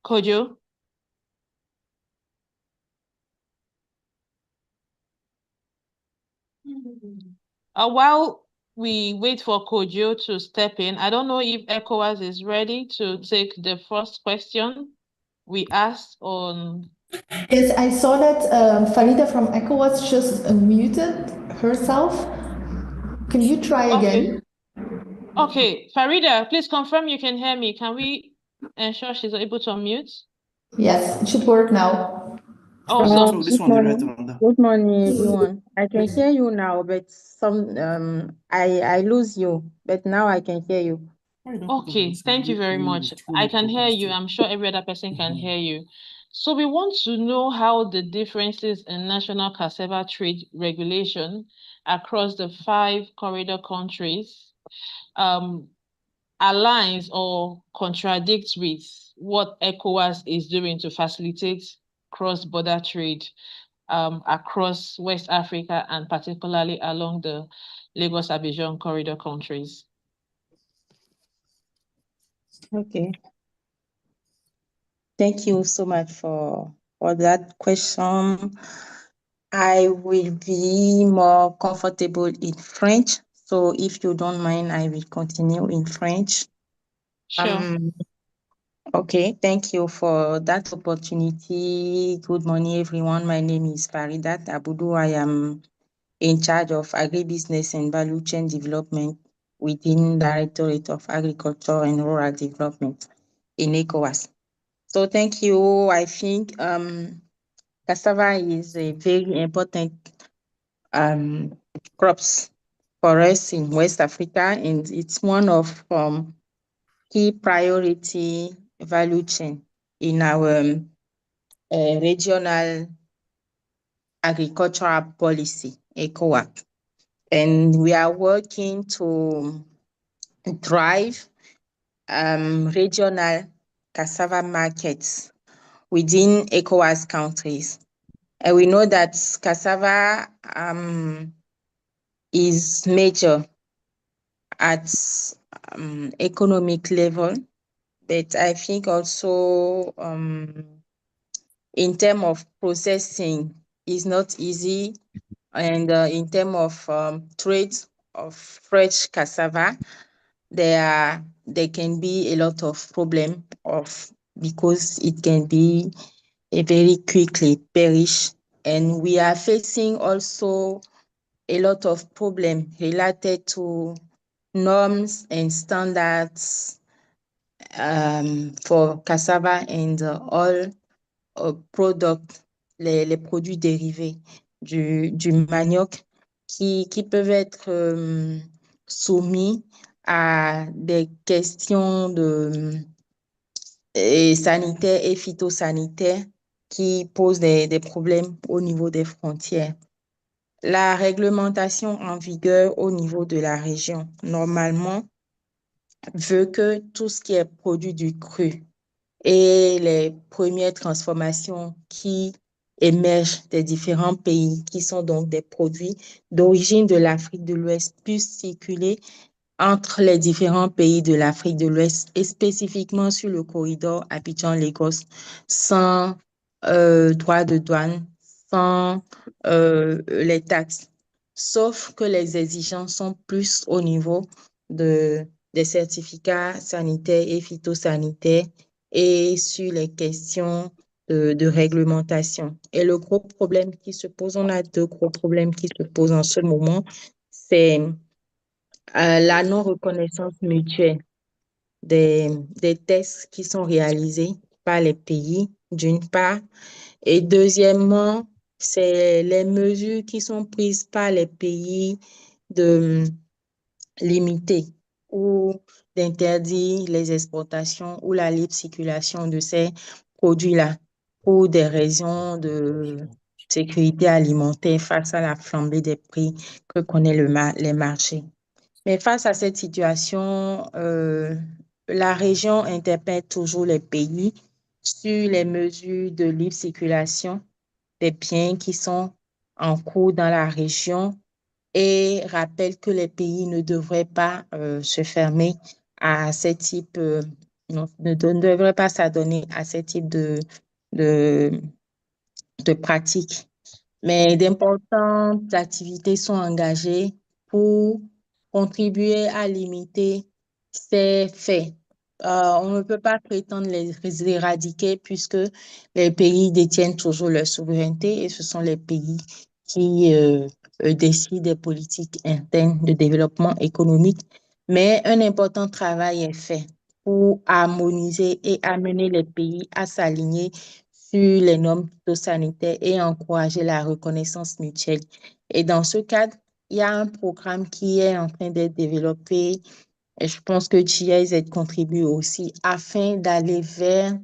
Kojo? While we wait for Kojo to step in. I don't know if ECOWAS is ready to take the first question we asked on. Yes, I saw that Farida from ECOWAS just unmuted herself. Can you try again? Okay, Farida, please confirm you can hear me. Can we ensure she's able to unmute? Yes, it should work now. Awesome. This one, Good morning, everyone. I can hear you now, but I lose you, but now I can hear you. Okay, thank you very much. I can hear you. I'm sure every other person can hear you. So we want to know how the differences in national cassava trade regulation across the 5 corridor countries aligns or contradicts with what ECOWAS is doing to facilitate cross-border trade across West Africa and particularly along the Lagos-Abidjan corridor countries. Okay. Thank you so much for that question. I will be more comfortable in French. So if you don't mind, I will continue in French. Sure. Okay, thank you for that opportunity. Good morning, everyone. My name is Faridat Abudu. I am in charge of agribusiness and value chain development within Directorate of Agriculture and Rural Development in ECOWAS. So thank you. I think cassava is a very important crops for us in West Africa, and it's one of key priority value chain in our regional agricultural policy, ECOWAS. And we are working to drive regional cassava markets within ECOWAS countries. And we know that cassava is major at economic level, but I think also in terms of processing is not easy, and in terms of trade of fresh cassava, there can be a lot of problem because it can be very quickly perish, and we are facing also a lot of problem related to norms and standards for cassava and all products, les produits dérivés du manioc qui peuvent être soumis à des questions sanitaires et phytosanitaires qui posent des problèmes au niveau des frontières. La réglementation en vigueur au niveau de la région, normalement, veut que tout ce qui est produit du cru et les premières transformations qui émergent des différents pays, qui sont donc des produits d'origine de l'Afrique de l'Ouest, puissent circuler entre les différents pays de l'Afrique de l'Ouest et spécifiquement sur le corridor Abidjan-Lagos sans droit de douane, sans les taxes, sauf que les exigences sont plus au niveau des certificats sanitaires et phytosanitaires et sur les questions de réglementation. Et le gros problème qui se pose, on a 2 gros problèmes qui se posent en ce moment, c'est la non-reconnaissance mutuelle des tests qui sont réalisés par les pays, d'une part, et deuxièmement, c'est les mesures qui sont prises par les pays de limiter ou d'interdire les exportations ou la libre circulation de ces produits-là pour des raisons de sécurité alimentaire face à la flambée des prix que connaît les marchés. Mais face à cette situation, la région interpelle toujours les pays sur les mesures de libre circulation des biens qui sont en cours dans la région et rappelle que les pays ne devraient pas se fermer à ce type, ne devraient pas s'adonner à ce type de pratiques. Mais d'importantes activités sont engagées pour contribuer à limiter ces faits. On ne peut pas prétendre les éradiquer puisque les pays détiennent toujours leur souveraineté et ce sont les pays qui décident des politiques internes de développement économique. Mais un important travail est fait pour harmoniser et amener les pays à s'aligner sur les normes phytosanitaires et encourager la reconnaissance mutuelle. Et dans ce cadre, il y a un programme qui est en train d'être développé et je pense que GIZ contribue aussi afin d'aller vers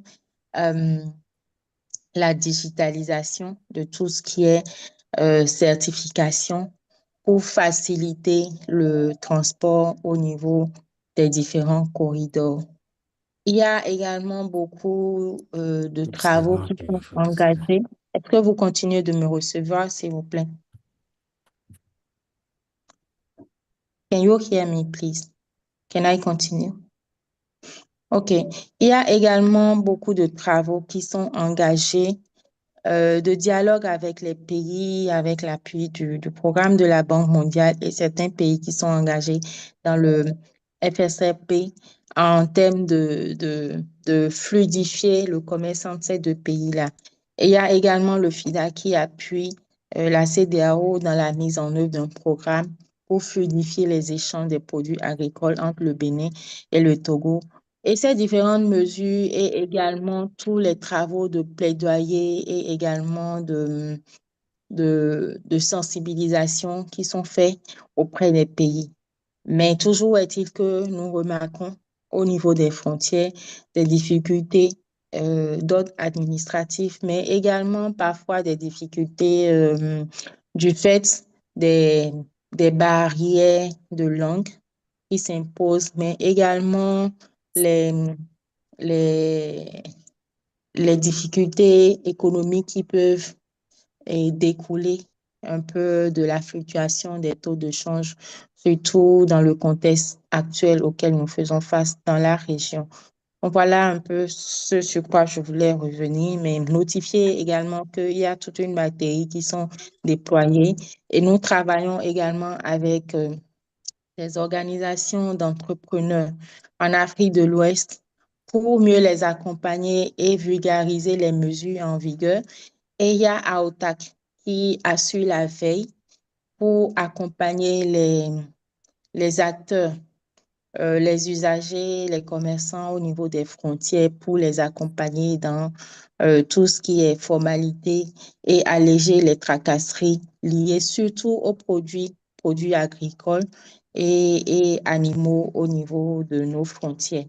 la digitalisation de tout ce qui est certification pour faciliter le transport au niveau des différents corridors. Il y a également beaucoup de travaux qui sont engagés. Est-ce que vous continuez de me recevoir, s'il vous plaît? Can you hear me, please? Can I continue? OK. Il y a également beaucoup de travaux qui sont engagés de dialogue avec les pays, avec l'appui du programme de la Banque mondiale et certains pays qui sont engagés dans le FSRP en termes de fluidifier le commerce entre ces deux pays-là. Et il y a également le FIDA qui appuie la CEDEAO dans la mise en œuvre d'un programme pour fluidifier les échanges des produits agricoles entre le Bénin et le Togo. Et ces différentes mesures et également tous les travaux de plaidoyer et également de sensibilisation qui sont faits auprès des pays. Mais toujours est-il que nous remarquons au niveau des frontières des difficultés d'ordre administratif, mais également parfois des difficultés du fait des barrières de langue qui s'imposent, mais également les, les, les difficultés économiques qui peuvent découler un peu de la fluctuation des taux de change, surtout dans le contexte actuel auquel nous faisons face dans la région. Donc voilà un peu ce sur quoi je voulais revenir, mais notifier également qu'il y a toute une batterie qui sont déployées et nous travaillons également avec des organisations d'entrepreneurs en Afrique de l'Ouest pour mieux les accompagner et vulgariser les mesures en vigueur. Et il y a AOTAC qui assure la veille pour accompagner les acteurs, les usagers, les commerçants au niveau des frontières pour les accompagner dans tout ce qui est formalité et alléger les tracasseries liées surtout aux produits agricoles et animaux au niveau de nos frontières.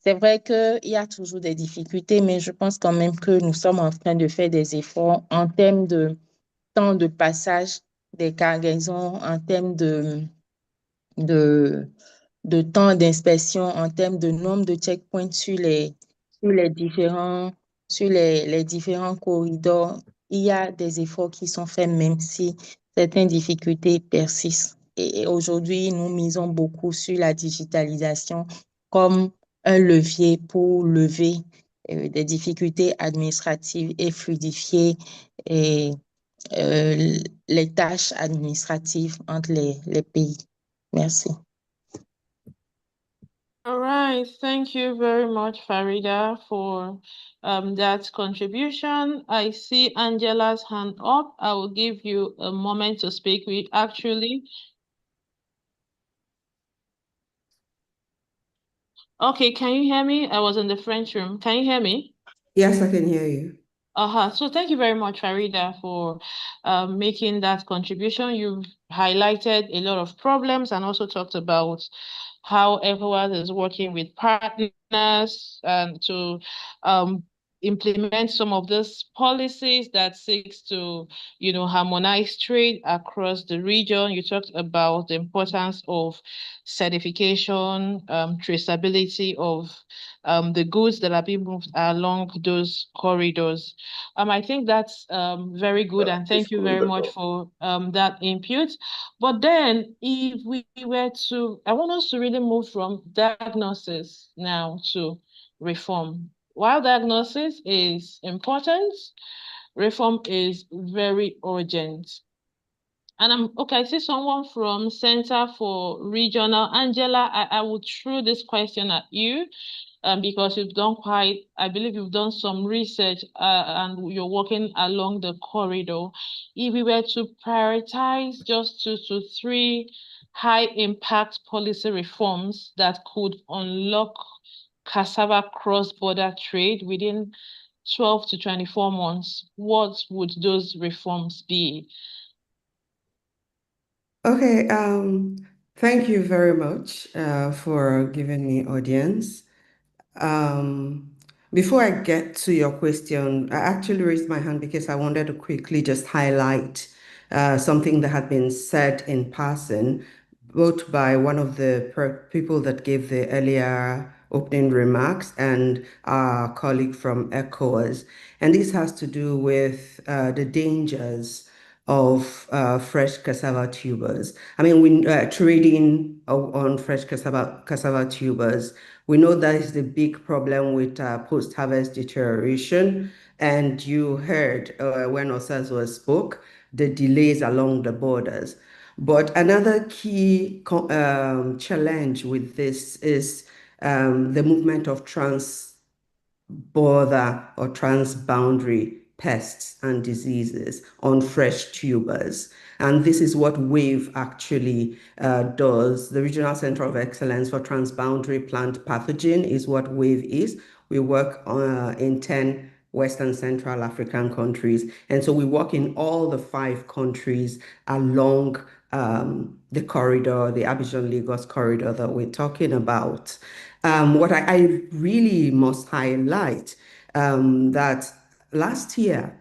C'est vrai qu'il y a toujours des difficultés, mais je pense quand même que nous sommes en train de faire des efforts en termes de temps de passage des cargaisons, en termes de, de temps d'inspection, en termes de nombre de checkpoints sur les différents corridors. Il y a des efforts qui sont faits, même si certaines difficultés persistent. Et aujourd'hui, nous misons beaucoup sur la digitalisation comme un levier pour lever des difficultés administratives et fluidifier les tâches administratives entre les pays. Merci. All right, thank you very much, Farida, for that contribution. I see Angela's hand up. I will give you a moment to speak with actually. Okay, can you hear me? I was in the French room. Can you hear me? Yes, I can hear you. So thank you very much, Farida, for making that contribution. You've highlighted a lot of problems and also talked about how ECOWAS is working with partners and to implement some of those policies that seeks to, harmonize trade across the region. You talked about the importance of certification, traceability of the goods that are being moved along those corridors. I think that's very good, and thank you very much for that input. But then, if we were to, I want us to really move from diagnosis now to reform. While diagnosis is important, reform is very urgent. And I see someone from Center for Regional. Angela, I will throw this question at you because I believe you've done some research and you're working along the corridor. If we were to prioritize just 2 to 3 high impact policy reforms that could unlock cassava cross-border trade within 12 to 24 months, what would those reforms be? Okay, thank you very much for giving me audience. Um, Before I get to your question, I actually raised my hand because I wanted to quickly just highlight something that had been said in passing, both by one of the people that gave the earlier opening remarks and our colleague from ECOWAS. And this has to do with the dangers of fresh cassava tubers. I mean, we trading on fresh cassava tubers. We know that is the big problem with post-harvest deterioration. And you heard when Osazo spoke, the delays along the borders. But another key challenge with this is the movement of border or transboundary pests and diseases on fresh tubers. And this is what WAVE actually does. The Regional Center of Excellence for Transboundary Plant Pathogen is what WAVE is. We work in 10 West and Central African countries. And so we work in all the 5 countries along the corridor, the Abidjan-Lagos corridor that we're talking about. What I really must highlight that last year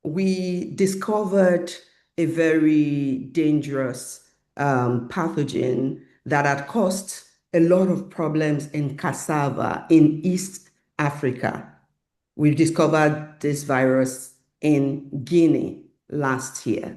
we discovered a very dangerous pathogen that had caused a lot of problems in cassava in East Africa. We discovered this virus in Guinea last year.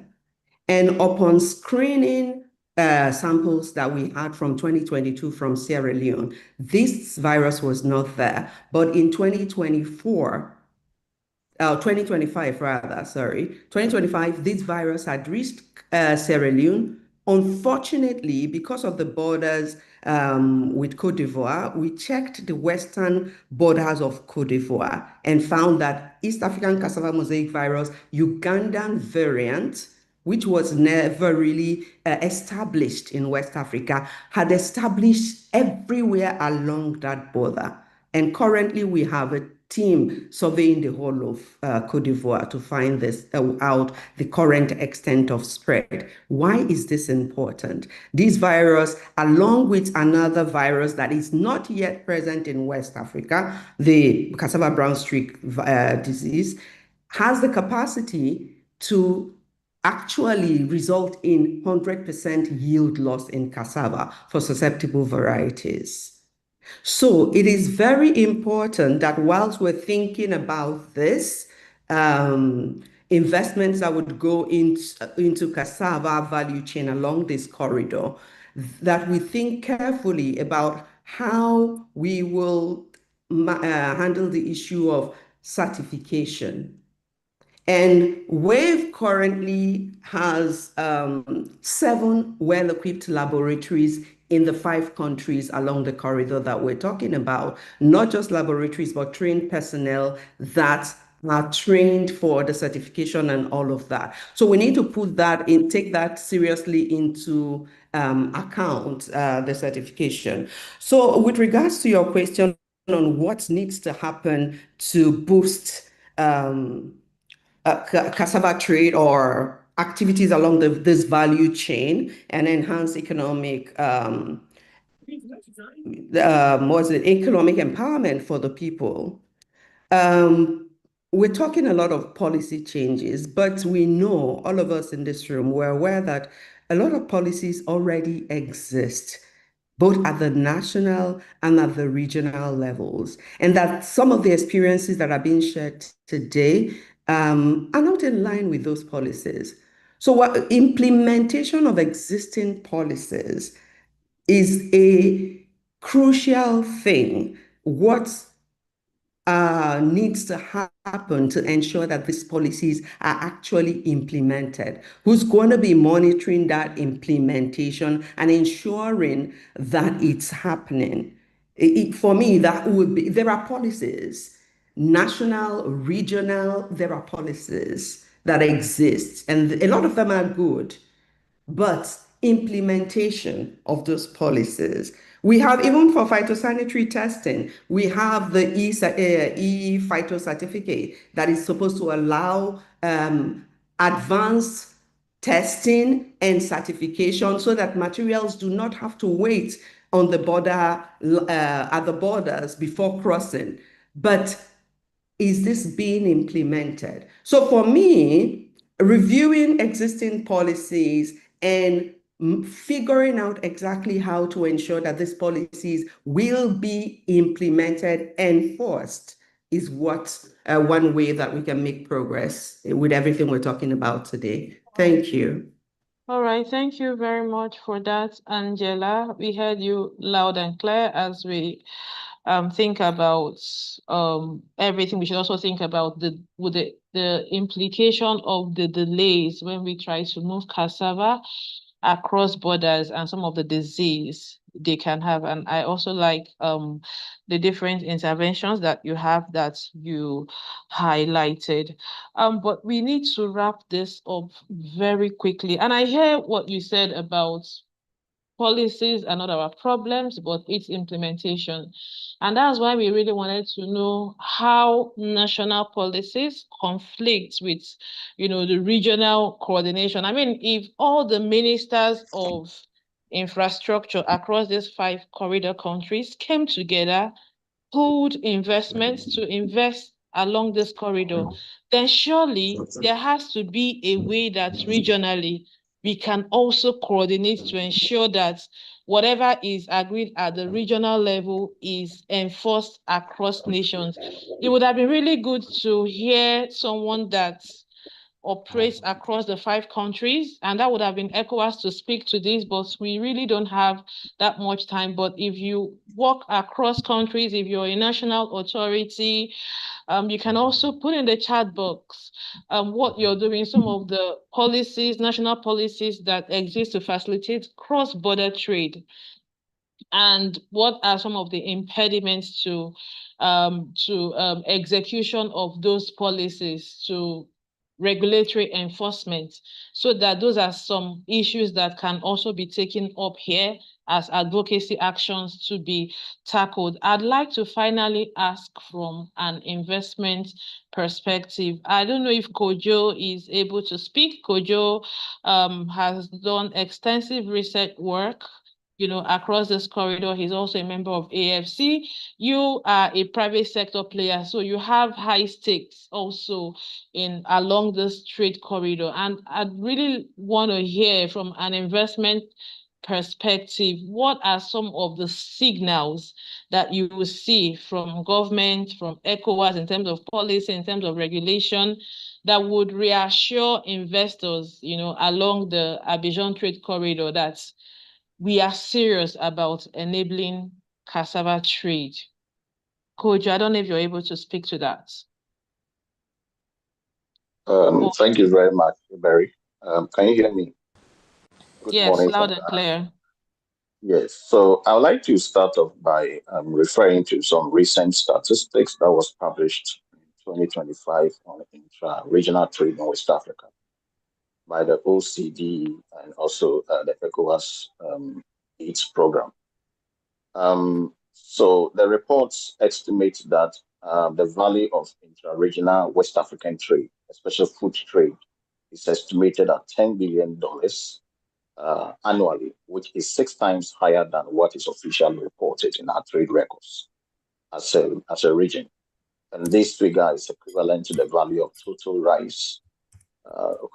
And upon screening samples that we had from 2022 from Sierra Leone, this virus was not there. But in 2025 rather, sorry, 2025, this virus had reached Sierra Leone. Unfortunately, because of the borders with Côte d'Ivoire, we checked the western borders of Côte d'Ivoire and found that East African cassava mosaic virus, Ugandan variant, which was never really established in West Africa, had established everywhere along that border. And currently we have a team surveying the whole of Côte d'Ivoire to find this out, the current extent of spread. Why is this important? This virus, along with another virus that is not yet present in West Africa, the cassava brown streak disease, has the capacity to actually result in 100% yield loss in cassava for susceptible varieties. So it is very important that whilst we're thinking about this, investments that would go into cassava value chain along this corridor, that we think carefully about how we will handle the issue of certification. And WAVE currently has 7 well-equipped laboratories in the 5 countries along the corridor that we're talking about. Not just laboratories, but trained personnel that are trained for the certification and all of that. So we need to take that seriously into account, the certification. So with regards to your question on what needs to happen to boost cassava trade or activities along this value chain and enhance economic economic empowerment for the people. We're talking a lot of policy changes, but we know, all of us in this room, we're aware that a lot of policies already exist, both at the national and at the regional levels, and that some of the experiences that are being shared today are not in line with those policies. So what implementation of existing policies is a crucial thing. What needs to happen to ensure that these policies are actually implemented? Who's going to be monitoring that implementation and ensuring that it's happening? For me, that would be, there are policies, national, regional, there are policies that exist, and a lot of them are good, but implementation of those policies. We have, even for phytosanitary testing, we have the e-phyto certificate that is supposed to allow advanced testing and certification so that materials do not have to wait on the border, at the borders before crossing. But is this being implemented? So for me, reviewing existing policies and figuring out exactly how to ensure that these policies will be implemented and enforced is what one way that we can make progress with everything we're talking about today. Thank you. All right, thank you very much for that, Angela. We heard you loud and clear. As we think about everything, we should also think about the implication of the delays when we try to move cassava across borders and some of the disease they can have. And I also like the different interventions that you have that you highlighted. But we need to wrap this up very quickly. And I hear what you said about policies are not our problems, but its implementation. And that's why we really wanted to know how national policies conflict with, the regional coordination. I mean, if all the ministers of infrastructure across these 5 corridor countries came together, pooled investments to invest along this corridor, then surely there has to be a way that regionally we can also coordinate to ensure that whatever is agreed at the regional level is enforced across nations. It would have been really good to hear someone that operates across the 5 countries, and that would have been ECOWAS to speak to this, but we really don't have that much time. But if you work across countries, if you're a national authority, you can also put in the chat box what you're doing, some of the policies, national policies that exist to facilitate cross-border trade, and what are some of the impediments to execution of those policies, to regulatory enforcement, so that those are some issues that can also be taken up here as advocacy actions to be tackled. I'd like to finally ask from an investment perspective. I don't know if Kojo is able to speak. Kojo has done extensive research work across this corridor. He's also a member of AFC. You are a private sector player, so you have high stakes also along this trade corridor. And I'd really want to hear from an investment perspective, what are some of the signals that you will see from government, from ECOWAS in terms of policy, in terms of regulation, that would reassure investors, along the Abidjan trade corridor that we are serious about enabling cassava trade? Kojo, I don't know if you're able to speak to that. Thank you very much, Barry. Can you hear me? Good morning. Yes, loud and clear. Yes, so I would like to start off by referring to some recent statistics that was published in 2025 on intra-regional trade in West Africa by the OECD and also the ECOWAS AIDS program. So the reports estimate that the value of intra-regional West African trade, especially food trade, is estimated at $10 billion annually, which is 6 times higher than what is officially reported in our trade records as a region. And this figure is equivalent to the value of total rice,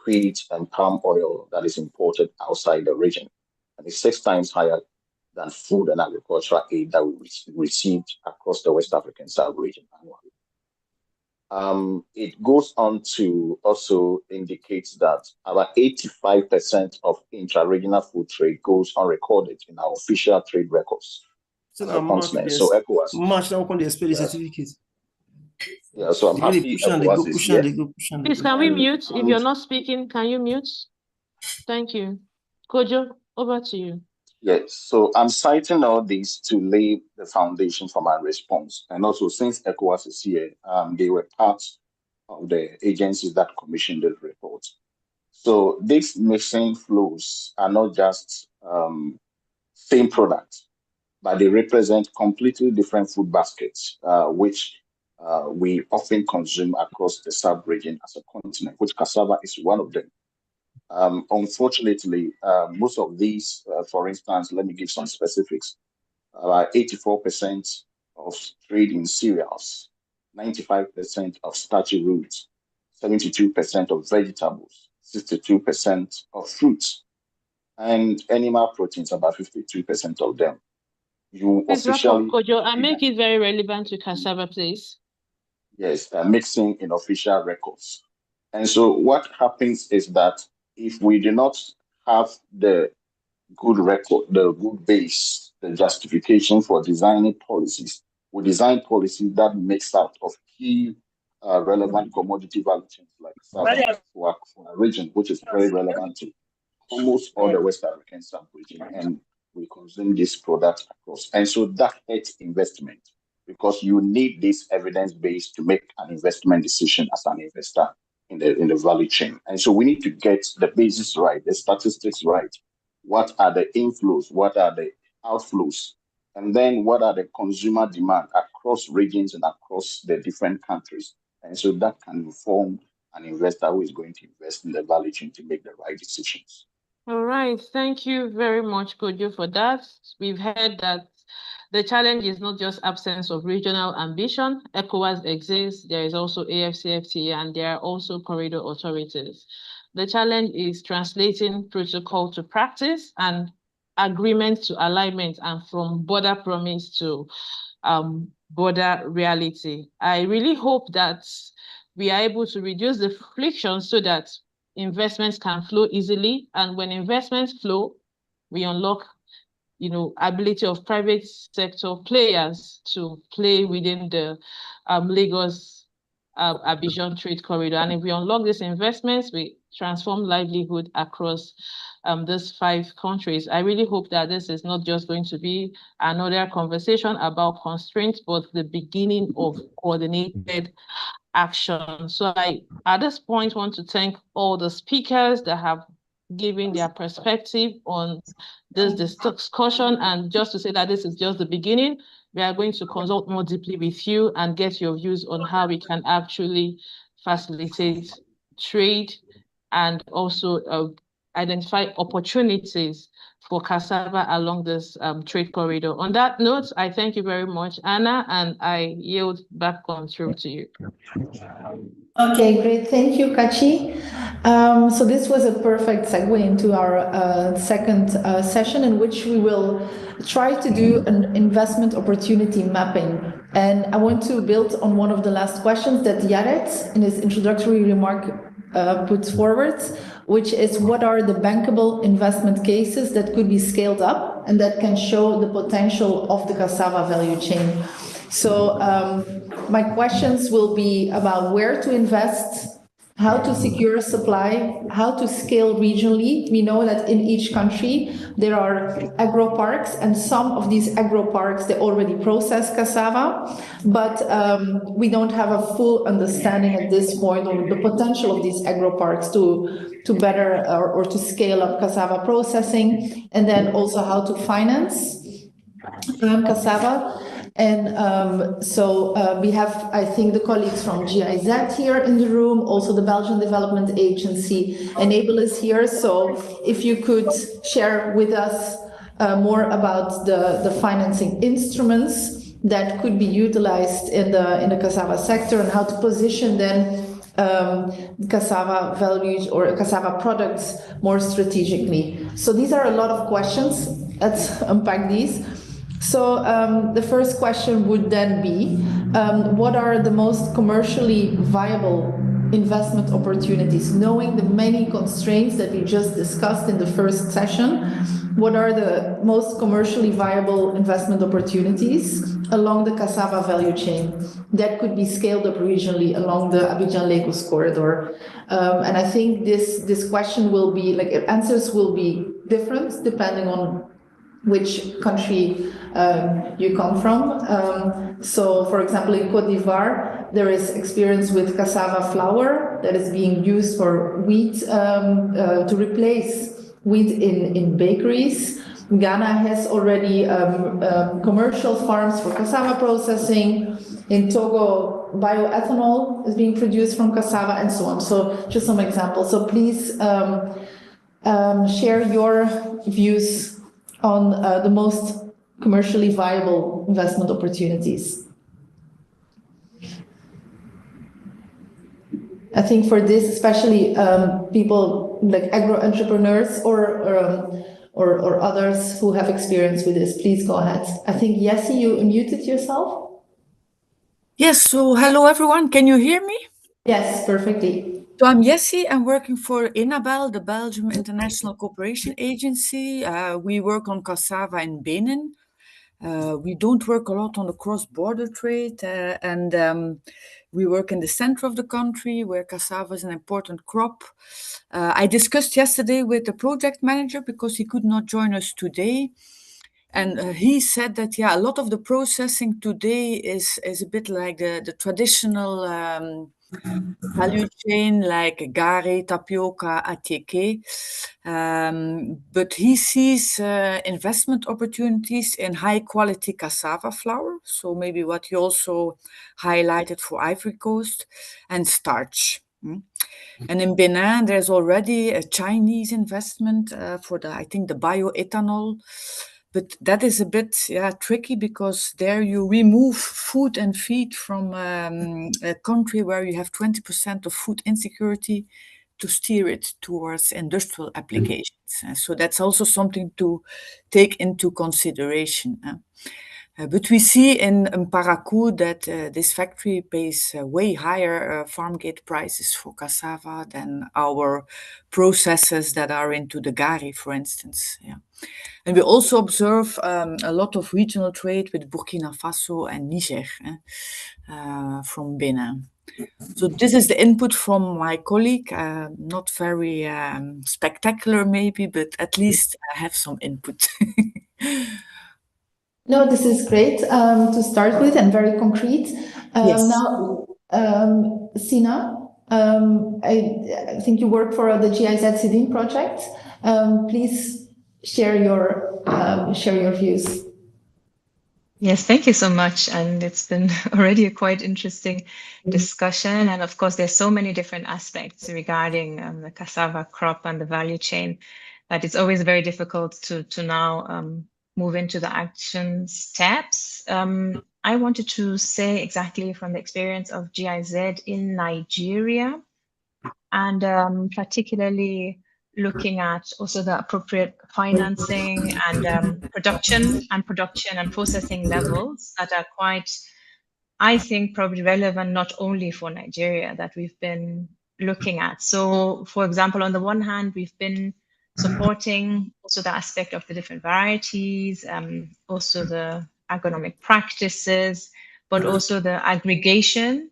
wheat, and palm oil that is imported outside the region. And it's 6 times higher than food and agricultural aid that we received across the West African sub-region annually. It goes on to also indicate that about 85% of intra-regional food trade goes unrecorded in our official trade records. So ECOWAS. Certificate. Yeah, so I'm happy ECOWAS is here. Please, can we mute? If you're not speaking, can you mute? Thank you. Kojo, over to you. Yes, so I'm citing all these to lay the foundation for my response. And also, since ECOWAS is here, they were part of the agencies that commissioned the report. So these missing flows are not just same product, but they represent completely different food baskets, which we often consume across the sub-region as a continent, which cassava is one of them. Unfortunately, most of these, for instance, let me give some specifics, 84% of trade in cereals, 95% of starchy roots, 72% of vegetables, 62% of fruits, and animal proteins, about 52% of them. You please officially... Kojo, and make it very relevant to cassava, please. Yes, mixing in official records. And so what happens is that if we do not have the good record, the good base, the justification for designing policies, we design policies that mix out of key relevant commodity value chains like cassava for a region, which is very relevant to almost all the West African sub-region, and we consume this product across. And so that hurts investment because you need this evidence base to make an investment decision as an investor in the value chain. And so we need to get the basis right, the statistics right. What are the inflows? What are the outflows? And then what are the consumer demand across regions and across the different countries? And so that can inform an investor who is going to invest in the value chain to make the right decisions. All right. Thank you very much, Kojo, for that. We've heard that the challenge is not just absence of regional ambition. ECOWAS exists. There is also AFCFTA, and there are also corridor authorities. The challenge is translating protocol to practice and agreement to alignment, and from border promise to border reality. I really hope that we are able to reduce the friction so that investments can flow easily. And when investments flow, we unlock, ability of private sector players to play within the Lagos-Abidjan trade corridor. And if we unlock these investments, we transform livelihood across these 5 countries. I really hope that this is not just going to be another conversation about constraints, but the beginning of coordinated action. So I, at this point, want to thank all the speakers that have given their perspective on this discussion. And just to say that this is just the beginning, we are going to consult more deeply with you and get your views on how we can actually facilitate trade and also identify opportunities for cassava along this trade corridor. On that note, I thank you very much, Anna, and I yield back control to you. Okay, great. Thank you, Kachi. So this was a perfect segue into our second session, in which we will try to do an investment opportunity mapping. And I want to build on one of the last questions that Yaret, in his introductory remark, put forward, which is what are the bankable investment cases that could be scaled up and that can show the potential of the cassava value chain. So my questions will be about where to invest, how to secure supply, how to scale regionally. We know that in each country there are agro parks, and some of these agro parks, they already process cassava, but we don't have a full understanding at this point of the potential of these agro parks to better or to scale up cassava processing, and then also how to finance cassava. And so we have, I think, the colleagues from GIZ here in the room, also the Belgian Development Agency, Enable is here. So if you could share with us more about the financing instruments that could be utilized in the cassava sector, and how to position then cassava values or cassava products more strategically. So these are a lot of questions. Let's unpack these. So the first question would then be, what are the most commercially viable investment opportunities? Knowing the many constraints that we just discussed in the first session, what are the most commercially viable investment opportunities? along the cassava value chain that could be scaled up regionally along the Abidjan-Lagos corridor. And I think this question will be, like, answers will be different depending on which country you come from. So, for example, in Côte d'Ivoire, there is experience with cassava flour that is being used for wheat, to replace wheat in bakeries. Ghana has already commercial farms for cassava processing. In Togo, bioethanol is being produced from cassava, and so on. So just some examples. So please share your views on the most commercially viable investment opportunities. I think for this, especially people like agro entrepreneurs or others who have experience with this, please go ahead. I think, Yessi, you unmuted yourself. Yes, so hello everyone, can you hear me? Yes, perfectly. So I'm Yessi, I'm working for INABEL, the Belgium International Cooperation Agency. We work on cassava in Benin. We don't work a lot on the cross-border trade, and we work in the center of the country where cassava is an important crop. I discussed yesterday with the project manager because he could not join us today. And he said that, yeah, a lot of the processing today is a bit like the traditional value chain, like gari, tapioca, attiéké. But he sees investment opportunities in high quality cassava flour. So maybe what you also highlighted for Ivory Coast, and starch. And in Benin, there's already a Chinese investment for I think the bioethanol. But that is a bit tricky because there you remove food and feed from a country where you have 20% of food insecurity to steer it towards industrial applications. So that's also something to take into consideration. But we see in Parakou that this factory pays way higher farm gate prices for cassava than our processes that are into the gari, for instance. Yeah. And we also observe a lot of regional trade with Burkina Faso and Niger from Benin. So this is the input from my colleague, not very spectacular maybe, but at least I have some input. No, this is great to start with and very concrete. Yes. Now, Sina, I think you work for the GIZ CDIN project. Please share your views. Yes, thank you so much. And it's been already a quite interesting discussion. And of course, there's so many different aspects regarding the cassava crop and the value chain that it's always very difficult to now move into the action steps. I wanted to say exactly from the experience of GIZ in Nigeria, and particularly looking at also the appropriate financing and production and processing levels that are quite, I think, probably relevant not only for Nigeria that we've been looking at. So, for example, on the one hand, we've been supporting also the aspect of the different varieties, also the agronomic practices, but also the aggregation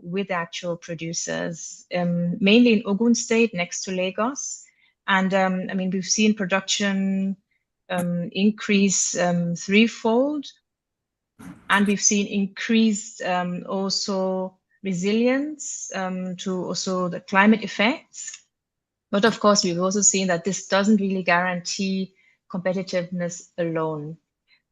with actual producers, mainly in Ogun State next to Lagos. And I mean, we've seen production increase threefold, and we've seen increased also resilience to also the climate effects. But of course, we've also seen that this doesn't really guarantee competitiveness alone.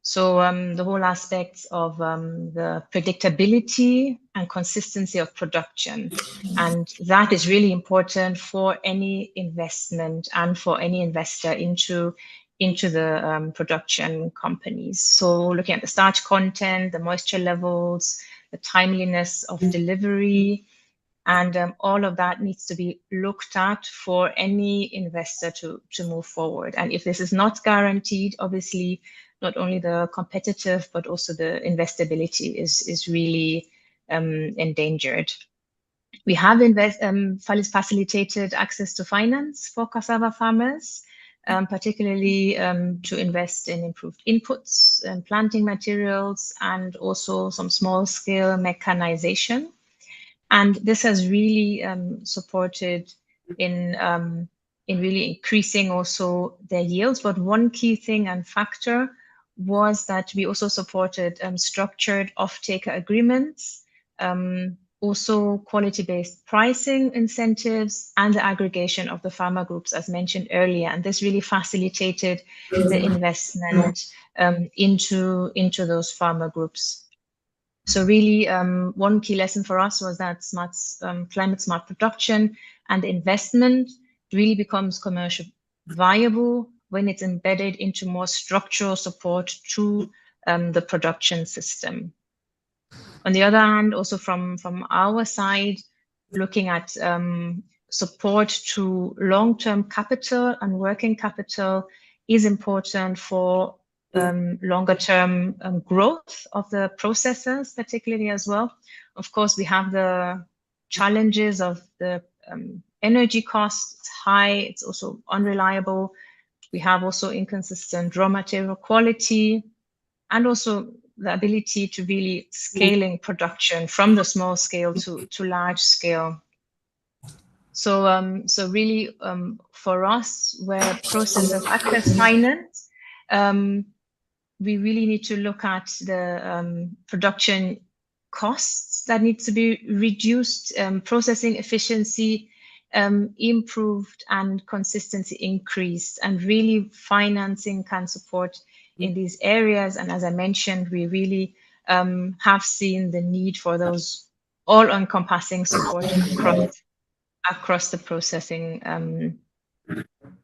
So the whole aspects of the predictability and consistency of production. And that is really important for any investment and for any investor into the production companies. So looking at the starch content, the moisture levels, the timeliness of delivery, and all of that needs to be looked at for any investor to move forward. And if this is not guaranteed, obviously, not only the competitive, but also the investability is really endangered. We have facilitated access to finance for cassava farmers. particularly to invest in improved inputs and planting materials, and also some small-scale mechanization. And this has really supported in really increasing also their yields. But one key thing and factor was that we also supported structured off-taker agreements, also quality-based pricing incentives, and the aggregation of the farmer groups, as mentioned earlier. And this really facilitated the investment into those farmer groups. So really, one key lesson for us was that climate smart production and investment really becomes commercial viable when it's embedded into more structural support to the production system. On the other hand, also from our side, looking at support to long-term capital and working capital is important for longer-term growth of the processors, particularly as well. Of course, we have the challenges of the energy costs. It's high, it's also unreliable. We have also inconsistent raw material quality, and also the ability to really scaling production from the small scale to large scale. So, so really, for us, where processors access finance, we really need to look at the production costs that need to be reduced, processing efficiency improved, and consistency increased. And really, financing can support in these areas. And as I mentioned, we really have seen the need for those all-encompassing support across the processing.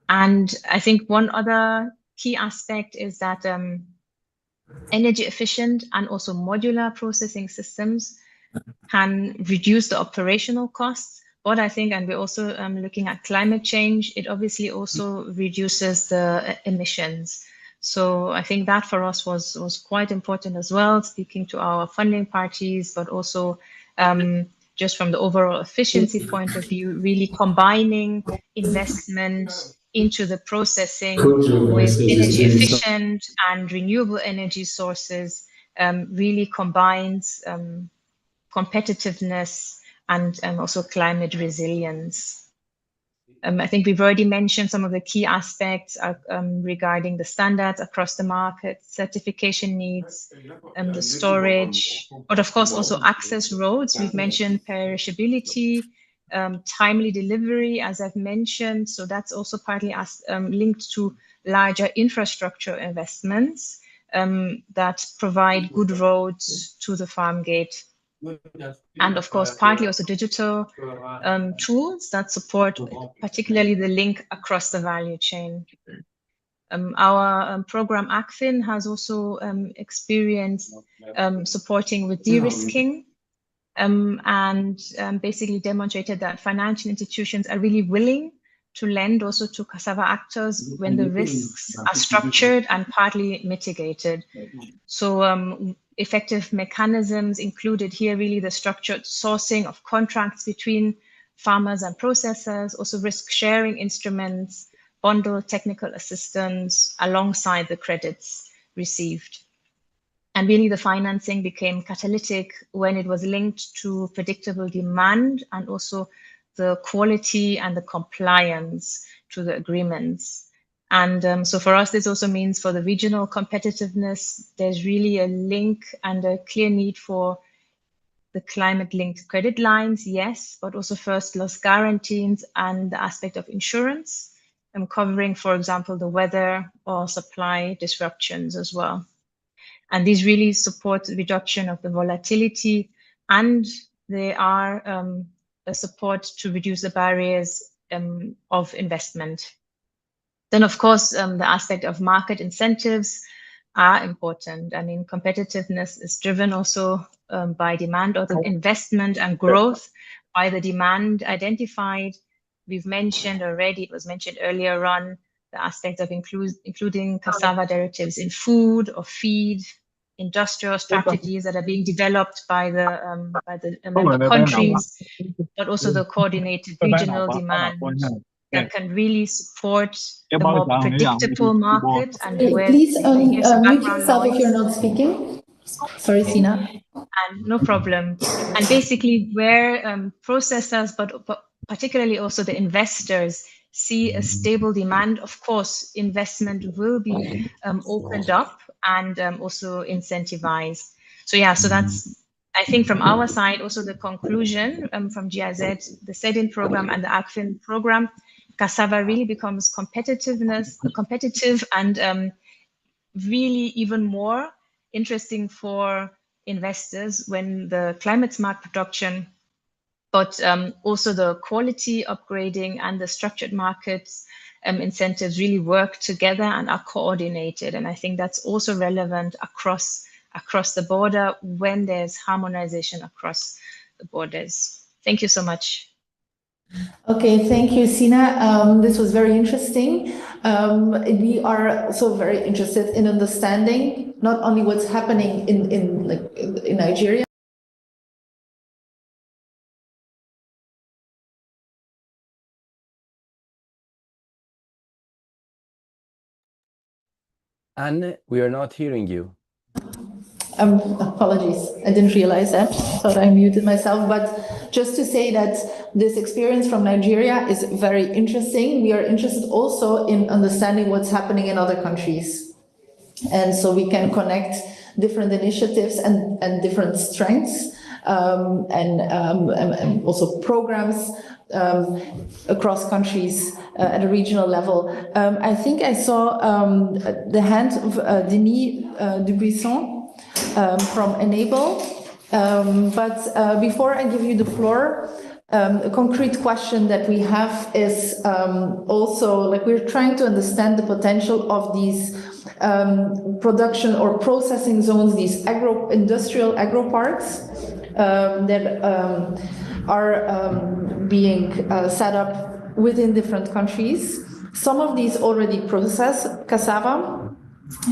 And I think one other key aspect is that energy efficient and also modular processing systems can reduce the operational costs. But I think, and we're also looking at climate change, it obviously also reduces the emissions. So I think that for us was quite important as well, speaking to our funding parties, but also just from the overall efficiency point of view, really combining investment into the processing with energy efficient and renewable energy sources really combines competitiveness and also climate resilience. I think we've already mentioned some of the key aspects regarding the standards across the market, certification needs, the storage, but of course also access roads. We've mentioned perishability, timely delivery, as I've mentioned. So that's also partly linked to larger infrastructure investments that provide good roads to the farm gate. And of course, partly also digital tools that support particularly the link across the value chain. Our program ACFIN has also experience supporting with de-risking and basically demonstrated that financial institutions are really willing to lend also to cassava actors when the risks are structured and partly mitigated. So effective mechanisms included here really the structured sourcing of contracts between farmers and processors, also risk sharing instruments, bundle technical assistance alongside the credits received. And really the financing became catalytic when it was linked to predictable demand and also the quality and the compliance to the agreements. And so for us, this also means for the regional competitiveness, there's really a link and a clear need for the climate-linked credit lines, yes, but also first loss guarantees and the aspect of insurance, covering, for example, the weather or supply disruptions as well. And these really support the reduction of the volatility, and they are a support to reduce the barriers of investment. Then, of course, the aspect of market incentives are important. I mean, competitiveness is driven also by demand or the investment and growth by the demand identified. We've mentioned already, it was mentioned earlier on, the aspect of including cassava derivatives in food or feed, industrial strategies that are being developed by the member countries, but also the coordinated regional demand that can really support the more predictable market and where Please hear some mute background yourself if you're noise. not speaking. Sorry, Sina. And no problem. And basically where processors, but particularly also the investors see a stable demand, of course, investment will be opened up and also incentivized. So yeah, so that's, I think from our side, also the conclusion from GIZ, the SEDIN program and the ACFIN program, Cassava really becomes competitive and really even more interesting for investors when the climate smart production, but also the quality upgrading and the structured markets incentives really work together and are coordinated. And I think that's also relevant across the border when there's harmonization across the borders. Thank you so much. Okay, thank you, Sina. This was very interesting. We are also very interested in understanding not only what's happening in Nigeria. Anne, we are not hearing you. Apologies, I didn't realize that. Thought I muted myself. But just to say that this experience from Nigeria is very interesting. We are interested also in understanding what's happening in other countries. And so we can connect different initiatives and different strengths and also programs across countries at a regional level. I think I saw the hand of Denis Dubuisson from Enable. But before I give you the floor, a concrete question that we have is also, like, we're trying to understand the potential of these production or processing zones, these industrial agro parks that are being set up within different countries. Some of these already process cassava,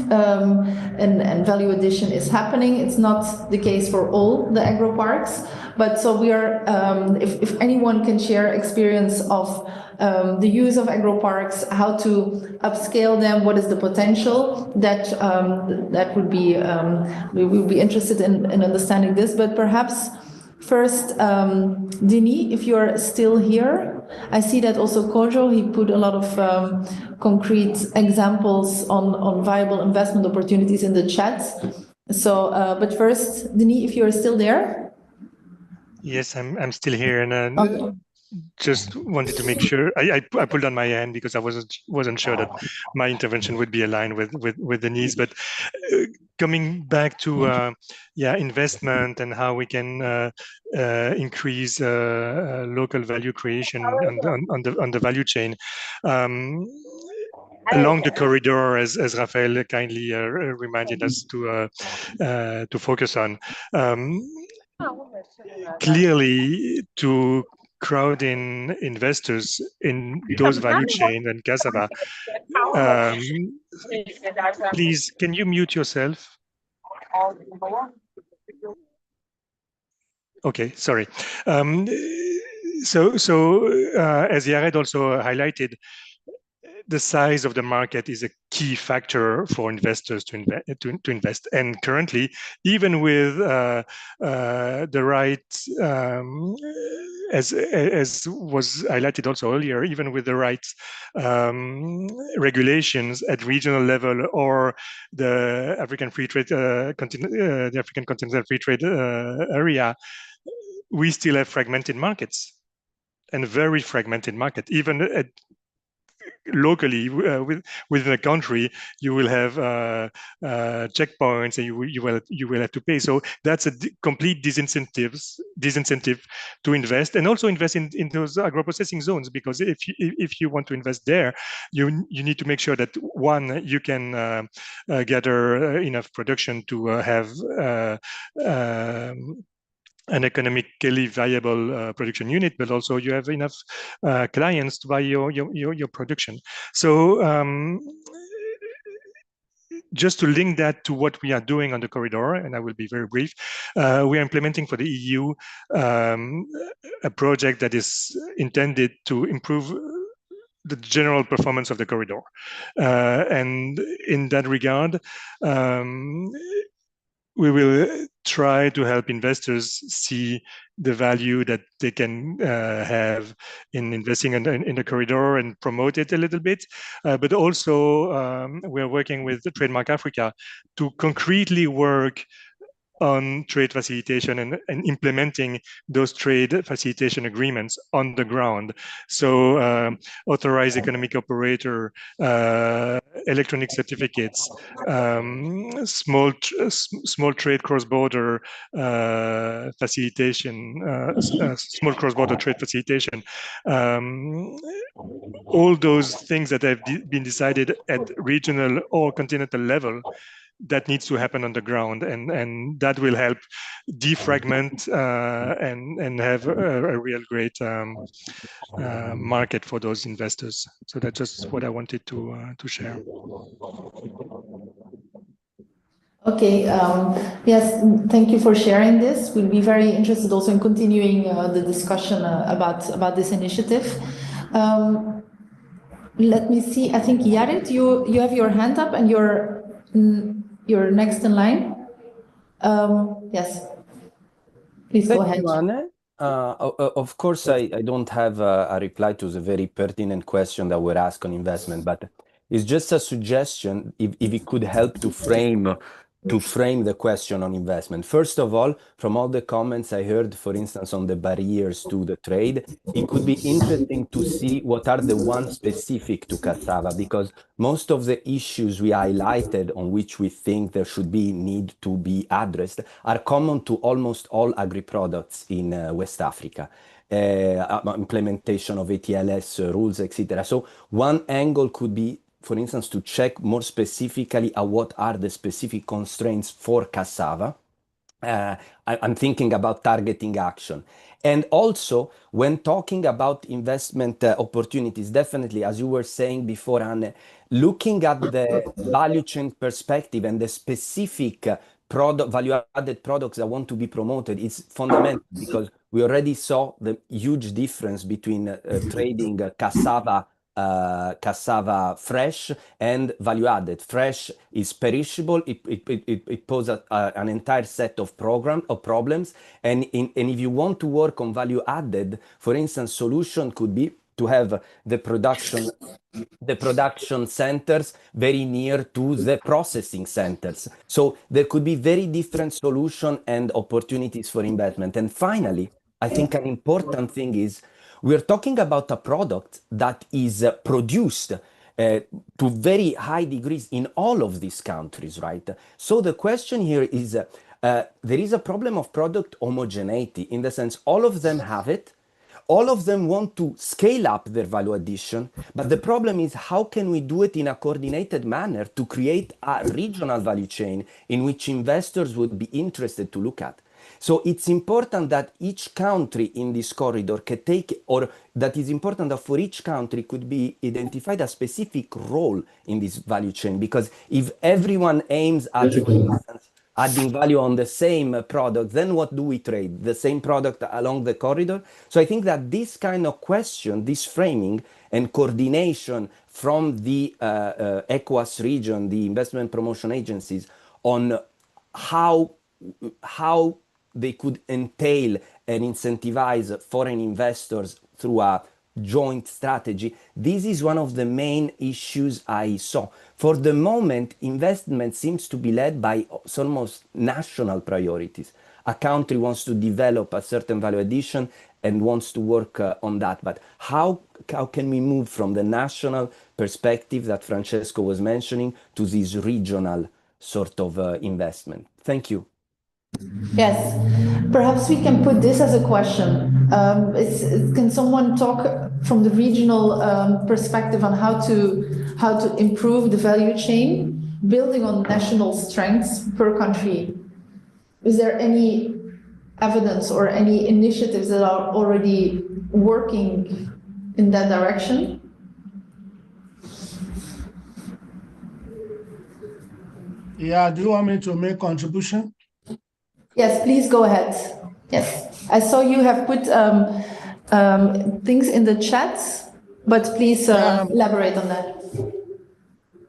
and value addition is happening. It's not the case for all the agro parks, but so we are, if anyone can share experience of the use of agro parks, how to upscale them, what is the potential, that would be, we would be interested in understanding this. But perhaps first, Denis, if you're still here. I see that also Kojo, he put a lot of concrete examples on viable investment opportunities in the chat. So, but first, Denis, if you're still there. Yes, I'm still here, and just wanted to make sure I pulled on my hand because I wasn't sure that my intervention would be aligned with the needs. But coming back to investment and how we can increase local value creation on the value chain. Along the corridor, as Raphael kindly reminded us to focus on. Clearly, to crowd in investors in those value chain and Cassava. Please, can you mute yourself? Okay, sorry. So as Yared also highlighted, the size of the market is a key factor for investors to invest. And currently, even with the right, as was highlighted also earlier, even with the right regulations at regional level or the African Free Trade, the African Continental Free Trade area, we still have fragmented markets, and very fragmented market. Even at locally within a country, you will have checkpoints, and you will have to pay. So that's a complete disincentive to invest, and also invest in those agro-processing zones, because if you want to invest there, you need to make sure that one, you can gather enough production to have an economically viable production unit, but also you have enough clients to buy your production. So just to link that to what we are doing on the corridor, and I will be very brief, we are implementing for the EU a project that is intended to improve the general performance of the corridor. And in that regard, we will try to help investors see the value that they can have in investing in the corridor and promote it a little bit. But also, we're working with Trademark Africa to concretely work on trade facilitation and implementing those trade facilitation agreements on the ground. So authorized economic operator, electronic certificates, small trade cross-border facilitation, small cross-border trade facilitation. All those things that have been decided at regional or continental level that needs to happen on the ground, and that will help defragment and have a real great market for those investors. So that's just what I wanted to share. Okay, yes, thank you for sharing this. We'll be very interested also in continuing the discussion about this initiative. Let me see, I think Yarit, you have your hand up and you're next in line. Yes, please go ahead. Thank you, Anne. Of course, I don't have a reply to the very pertinent question that were asked on investment, but it's just a suggestion if it could help to frame the question on investment. First of all, from all the comments I heard, for instance, on the barriers to the trade, it could be interesting to see what are the ones specific to cassava, because most of the issues we highlighted on which we think there should be need to be addressed are common to almost all agri-products in West Africa. Implementation of ATLS rules, etc. So one angle could be, for instance, to check more specifically at what are the specific constraints for cassava. I'm thinking about targeting action. And also, when talking about investment opportunities, definitely, as you were saying before, Anne, looking at the value chain perspective and the specific value-added products that want to be promoted is fundamental, because we already saw the huge difference between trading cassava fresh and value-added. Fresh is perishable. It poses an entire set of problems. And if you want to work on value-added, for instance, solution could be to have the production centers very near to the processing centers. So there could be very different solutions and opportunities for investment. And finally, I think an important thing is we're talking about a product that is produced to very high degrees in all of these countries, right? So the question here is, there is a problem of product homogeneity, in the sense all of them have it, all of them want to scale up their value addition, but the problem is how can we do it in a coordinated manner to create a regional value chain in which investors would be interested to look at. So it's important that each country in this corridor can take, or that is important that for each country could be identified a specific role in this value chain, because if everyone aims at, for instance, adding value on the same product, then what do we trade? The same product along the corridor? So I think that this kind of question, this framing and coordination from the ECOWAS region, the investment promotion agencies, on how they could entail and incentivize foreign investors through a joint strategy. This is one of the main issues I saw. For the moment, investment seems to be led by almost national priorities. A country wants to develop a certain value addition and wants to work on that. But how can we move from the national perspective that Francesco was mentioning to this regional sort of investment? Thank you. Yes, perhaps we can put this as a question. Can someone talk from the regional perspective on how to improve the value chain, building on national strengths per country? Is there any evidence or any initiatives that are already working in that direction? Yeah, do you want me to make contribution? Yes, please go ahead. Yes, I saw you have put things in the chat. But please elaborate on that.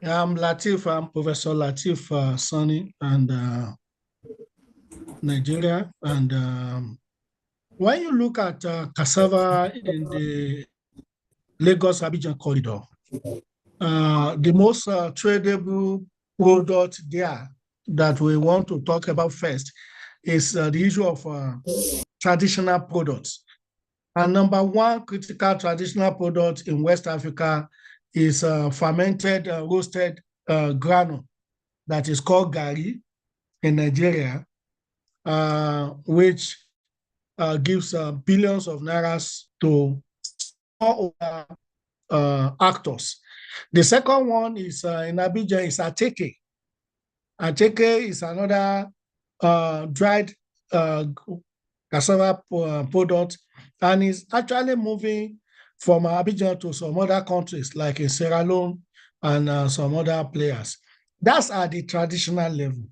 I'm Latif. I'm Professor Latif Sani, and Nigeria. And when you look at cassava in the Lagos-Abidjan corridor, the most tradable product there that we want to talk about first is the issue of traditional products. And number one critical traditional product in West Africa is fermented roasted granule that is called gari in Nigeria, which gives billions of nairas to all actors. The second one is in Abidjan is ateke. Ateke is another dried cassava product, and is actually moving from Abidjan to some other countries like in Sierra Leone and some other players. That's at the traditional level.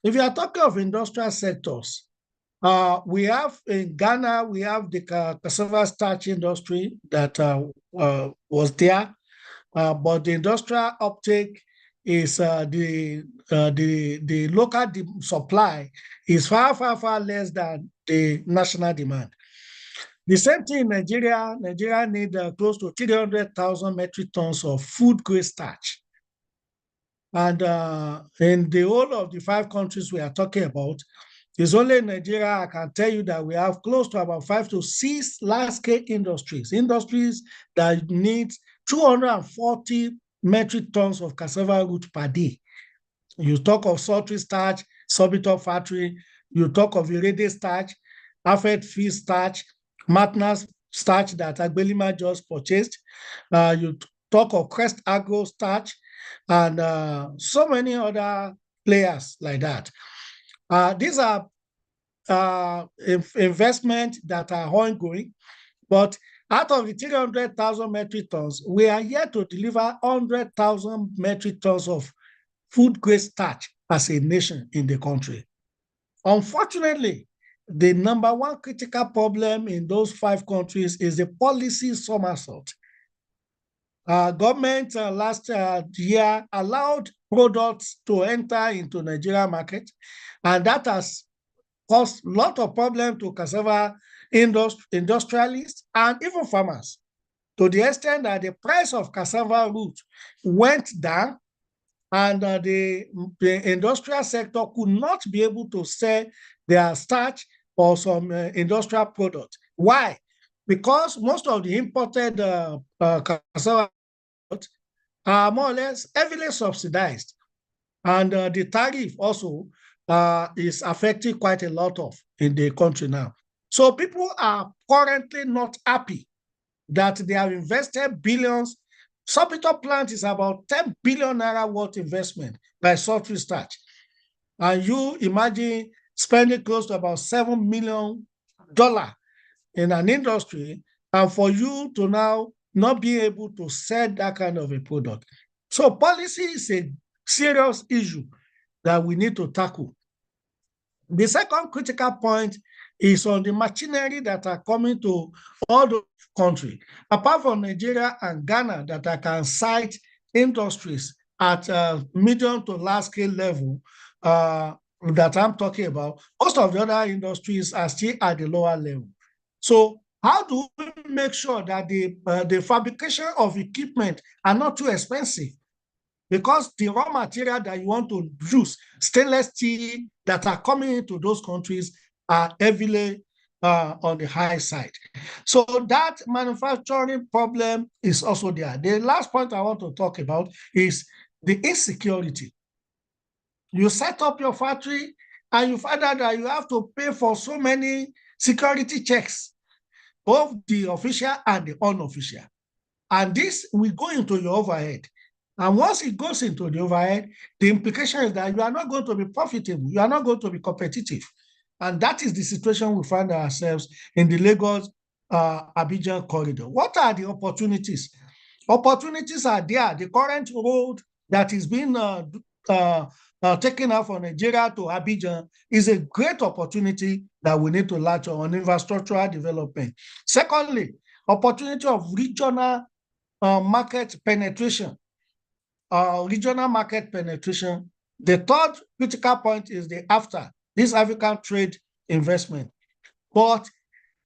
If you are talking of industrial sectors, we have in Ghana, we have the cassava starch industry that was there, but the industrial uptake is the local supply is far less than the national demand. The same thing in Nigeria. Nigeria needs close to 300,000 metric tons of food grade starch. And in the whole of the 5 countries we are talking about, it's only in Nigeria I can tell you that we have close to about 5 to 6 large-scale industries that need 240 metric tons of cassava root per day. You talk of sultry starch, sorbitol factory, you talk of irede starch, Afet fish starch, Matnas starch that Agbelima just purchased. You talk of Crest Agro starch, and so many other players like that. These are investments that are ongoing, but out of the 300,000 metric tons, we are yet to deliver 100,000 metric tons of food grade starch as a nation in the country. Unfortunately, the number one critical problem in those 5 countries is the policy somersault. Government last year allowed products to enter into Nigerian market, and that has caused a lot of problems to cassava industrialists and even farmers, to the extent that the price of cassava root went down, and the industrial sector could not be able to sell their starch or some industrial product. Why? Because most of the imported cassava are more or less heavily subsidized, and the tariff also is affecting quite a lot of in the country now. So people are currently not happy that they have invested billions. Sorbitol plant is about 10 billion naira worth investment by sultry starch. And you imagine spending close to about $7 million in an industry, and for you to now not be able to sell that kind of a product. So policy is a serious issue that we need to tackle. The second critical point is on the machinery that are coming to all the countries. Apart from Nigeria and Ghana that I can cite industries at medium to large scale level that I'm talking about, most of the other industries are still at the lower level. So how do we make sure that the fabrication of equipment are not too expensive? Because the raw material that you want to use, stainless steel that are coming into those countries, are heavily on the high side. So that manufacturing problem is also there. The last point I want to talk about is the insecurity. You set up your factory and you find out that you have to pay for so many security checks, both the official and the unofficial. And this will go into your overhead. And once it goes into the overhead, the implication is that you are not going to be profitable. You are not going to be competitive. And that is the situation we find ourselves in the Lagos-Abidjan corridor. What are the opportunities? Opportunities are there. The current road that is being taken out from Nigeria to Abidjan is a great opportunity that we need to latch on infrastructural development. Secondly, opportunity of regional market penetration. Regional market penetration. The third critical point is the after, this African trade investment. But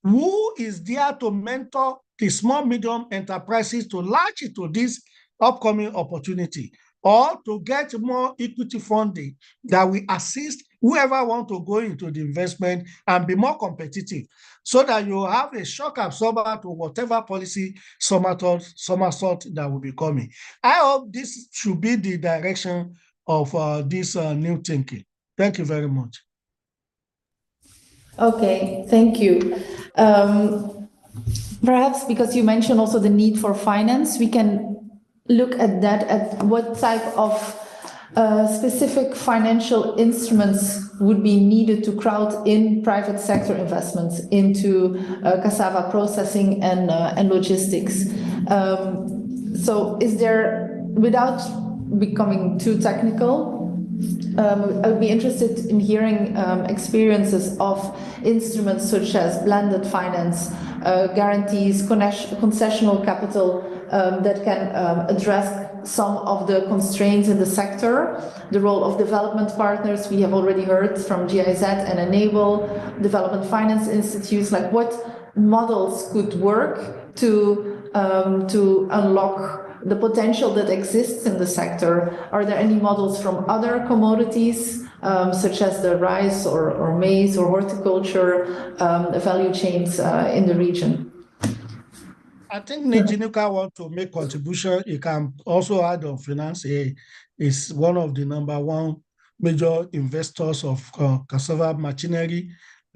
who is there to mentor the small, medium enterprises to latch into this upcoming opportunity, or to get more equity funding that will assist whoever want to go into the investment and be more competitive, so that you have a shock absorber to whatever policy somersault that will be coming. I hope this should be the direction of this new thinking. Thank you very much. Okay, thank you. Perhaps because you mentioned also the need for finance, we can look at that, at what type of specific financial instruments would be needed to crowd in private sector investments into cassava processing and logistics. So is there, without becoming too technical, I would be interested in hearing experiences of instruments such as blended finance, guarantees, concessional capital that can address some of the constraints in the sector, the role of development partners. We have already heard from GIZ and Enable, development finance institutes, like what models could work to unlock the potential that exists in the sector. Are there any models from other commodities, such as the rice or maize or horticulture value chains in the region? I think Nijinuka wants to make contribution. He can also add on finance. He is one of the #1 major investors of cassava machinery,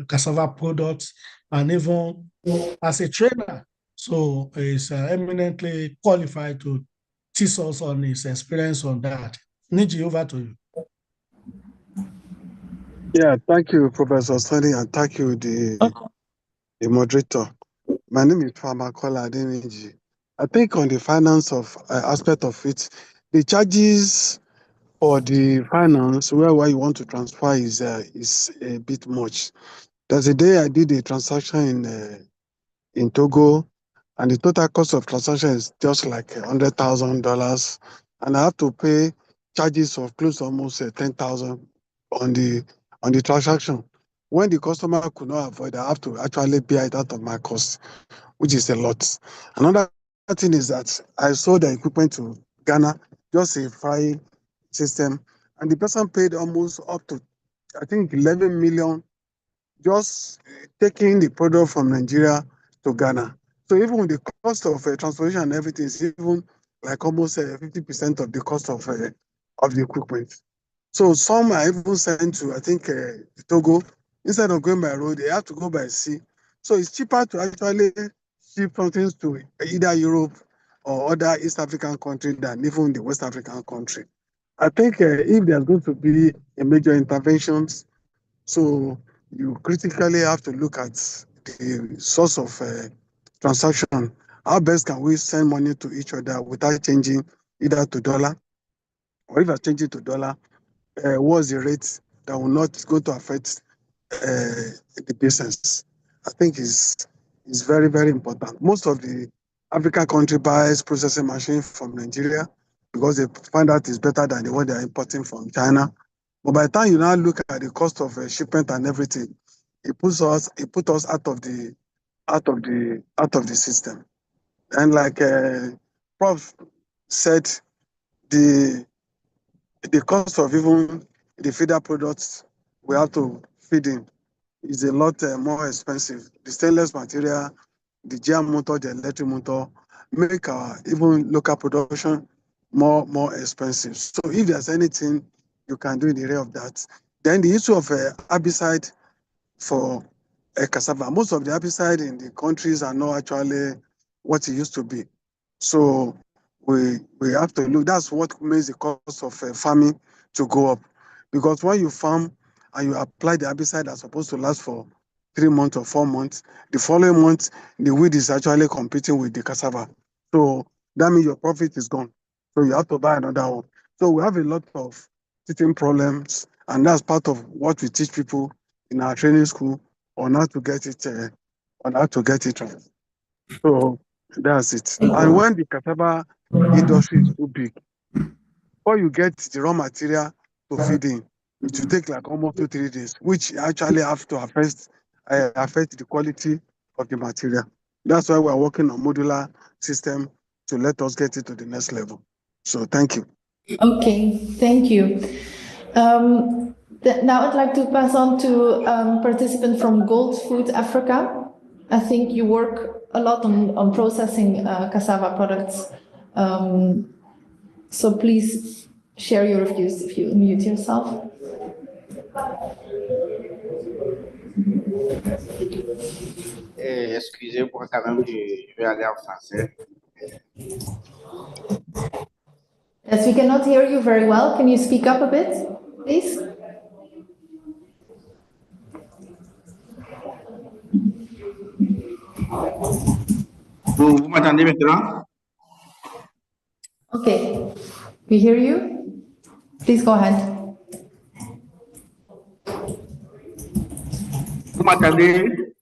cassava products, and even as a trainer. So he's eminently qualified to teach us on his experience on that. Niji, over to you. Yeah, thank you, Professor Sonny, and thank you, the moderator. My name is Famakola Adeniji. I think on the finance of aspect of it, the charges for the finance, where you want to transfer is a bit much. There's a day I did a transaction in Togo, and the total cost of transaction is just like $100,000, and I have to pay charges of close to almost 10,000 on the transaction. When the customer could not avoid, I have to actually bear it out of my cost, which is a lot. Another thing is that I sold the equipment to Ghana, just a frying system, and the person paid almost up to, I think, 11 million just taking the product from Nigeria to Ghana. So even with the cost of transportation and everything is even like almost 50% of the cost of the equipment. So some are even sent to, I think, Togo. Instead of going by road, they have to go by sea. So it's cheaper to actually ship something to either Europe or other East African country than even the West African country. I think if there's going to be a major interventions, so you critically have to look at the source of transaction. How best can we send money to each other without changing either to dollar, or if I change it to dollar, what's the rate that will not go to affect the business? I think is very, very important. Most of the African country buys processing machine from Nigeria because they find out it's better than the one they're importing from China. But by the time you now look at the cost of shipment and everything, it puts us out of the system. And like Prof said, the cost of even the feeder products we have to feed in is a lot more expensive. The stainless material, the GM motor, the electric motor, make our even local production more expensive. So if there's anything you can do in the area of that, then the issue of herbicide for cassava. Most of the herbicide in the countries are not actually what it used to be. So we have to look. That's what makes the cost of farming to go up. Because when you farm and you apply the herbicide that's supposed to last for 3 months or 4 months, the following month, the weed is actually competing with the cassava. So that means your profit is gone. So you have to buy another one. So we have a lot of teething problems, and that's part of what we teach people in our training school on how to get it right. So that's it. And when the cassava industry is too big, before you get the raw material to feed in, it will take like almost 2-3 days, which actually have to affect the quality of the material. That's why we're working on modular system to let us get it to the next level. So thank you. Okay, thank you. Now I'd like to pass on to participant from Gold Food Africa. I think you work a lot on processing cassava products. So please share your views if you unmute yourself. Excusez-moi quand même, je vais aller en français. Yes, we cannot hear you very well. Can you speak up a bit, please? Vous m'entendez maintenant? Okay, we hear you. Please go ahead. Vous m'entendez?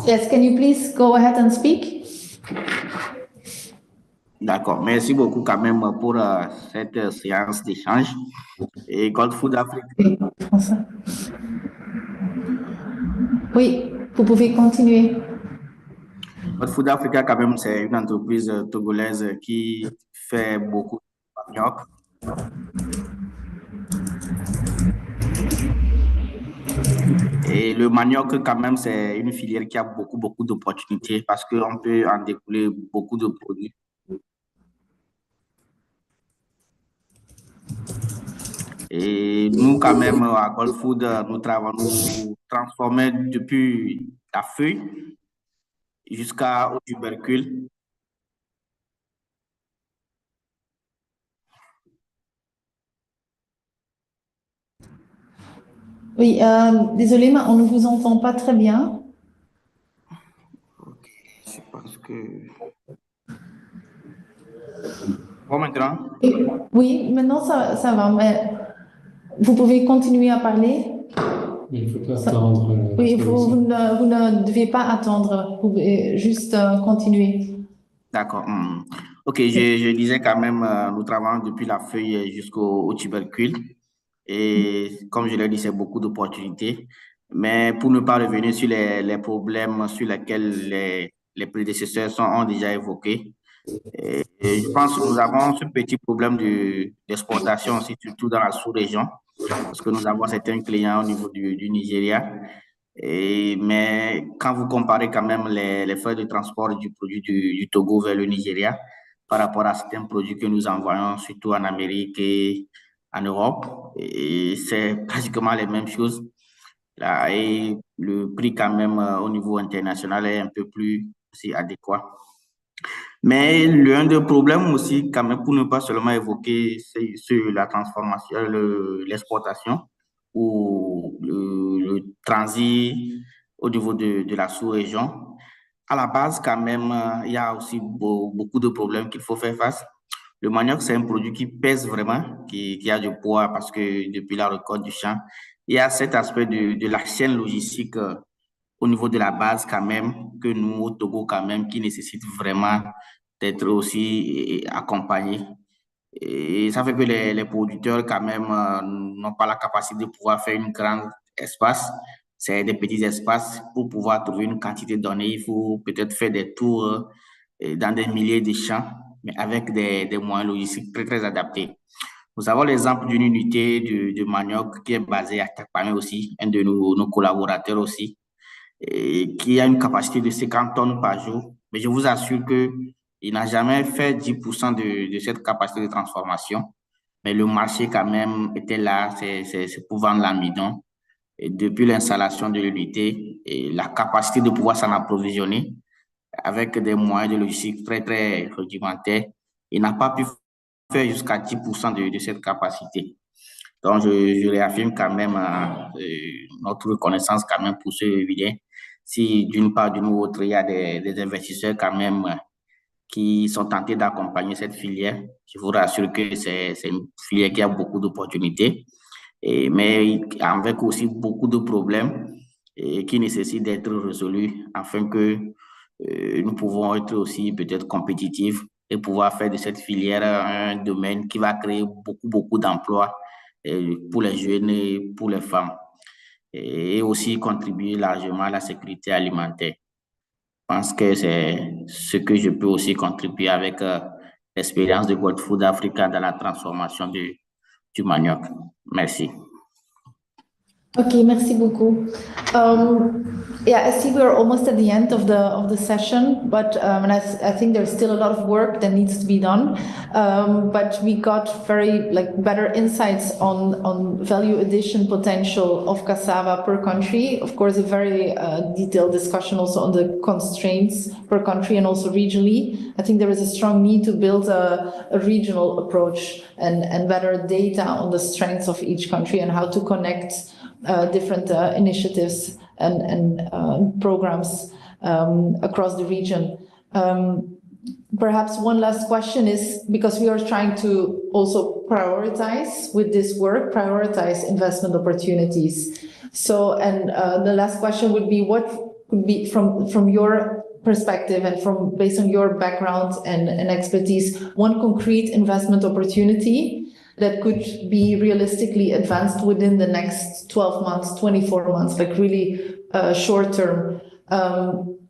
Yes, can you please go ahead and speak? D'accord, merci beaucoup quand même pour cette séance d'échange. Et Gold Food Africa. Oui, vous pouvez continuer. Gold Food Africa, quand même, c'est une entreprise togolaise qui fait beaucoup de manioc. Et le manioc, quand même, c'est une filière qui a beaucoup d'opportunités parce qu'on peut en découler beaucoup de produits. Et nous, quand même, à Gold Food, nous transformons depuis la feuille jusqu'au tubercule. Oui, désolé, mais on ne vous entend pas très bien. Ok, je pense que... Bon, maintenant? Oui, maintenant ça va, mais vous pouvez continuer à parler. Il faut pas attendre. Oui, vous ne devez pas attendre, vous pouvez juste continuer. D'accord. Ok, je disais quand même, nous travaillons depuis la feuille jusqu'au tubercule. Et comme je l'ai dit, c'est beaucoup d'opportunités. Mais pour ne pas revenir sur les problèmes sur lesquels les prédécesseurs ont déjà évoqués, et je pense que nous avons ce petit problème d'exportation aussi, surtout dans la sous-région, parce que nous avons certains clients au niveau du Nigeria. Mais quand vous comparez quand même les frais de transport du produit du Togo vers le Nigeria par rapport à certains produits que nous envoyons, surtout en Amérique et en Europe, et c'est pratiquement les mêmes choses. Là, et le prix quand même au niveau international est un peu plus aussi adéquat. Mais l'un des problèmes aussi, quand même, pour ne pas seulement évoquer, c'est sur la transformation, l'exportation ou le transit au niveau de la sous-région. À la base, quand même, il y a aussi beaucoup de problèmes qu'il faut faire face. Le manioc, c'est un produit qui pèse vraiment, qui a du poids parce que depuis la récolte du champ, il y a cet aspect de la chaîne logistique au niveau de la base quand même, que nous, au Togo quand même, qui nécessite vraiment d'être aussi accompagnés. Et ça fait que les producteurs quand même n'ont pas la capacité de pouvoir faire une grande espace. C'est des petits espaces. Pour pouvoir trouver une quantité donnée, il faut peut-être faire des tours dans des milliers de champs, mais avec des moyens logistiques très adaptés. Nous avons l'exemple d'une unité de manioc qui est basée à Takpamé aussi, un de nos collaborateurs aussi, et qui a une capacité de 50 tonnes par jour. Mais je vous assure qu'il n'a jamais fait 10% de cette capacité de transformation. Mais le marché quand même était là, c'est pour vendre l'amidon. Et depuis l'installation de l'unité, et la capacité de pouvoir s'en approvisionner avec des moyens de logistique très rudimentaires, il n'a pas pu faire jusqu'à 10% de cette capacité. Donc, je réaffirme quand même notre reconnaissance quand même pour ce évident. Si d'une part, d'une autre, il y a des investisseurs quand même qui sont tentés d'accompagner cette filière, je vous rassure que c'est une filière qui a beaucoup d'opportunités, mais avec aussi beaucoup de problèmes. et qui nécessitent d'être résolus afin que nous pouvons être aussi peut-être compétitifs et pouvoir faire de cette filière un domaine qui va créer beaucoup d'emplois pour les jeunes et pour les femmes et aussi contribuer largement à la sécurité alimentaire. Je pense que c'est ce que je peux aussi contribuer avec l'expérience de World Food Africa dans la transformation du manioc. Merci. Okay, merci beaucoup. Yeah, I see we're almost at the end of the session, but and I think there's still a lot of work that needs to be done. But we got very better insights on value addition potential of cassava per country. Of course, a very detailed discussion also on the constraints per country and also regionally. I think there is a strong need to build a regional approach and better data on the strengths of each country and how to connect different initiatives and programs across the region. Perhaps one last question is, because we are trying to also prioritize with this work, prioritize investment opportunities. So, and the last question would be, what could be from your perspective and from based on your background and expertise, one concrete investment opportunity that could be realistically advanced within the next 12 months, 24 months, like really short term.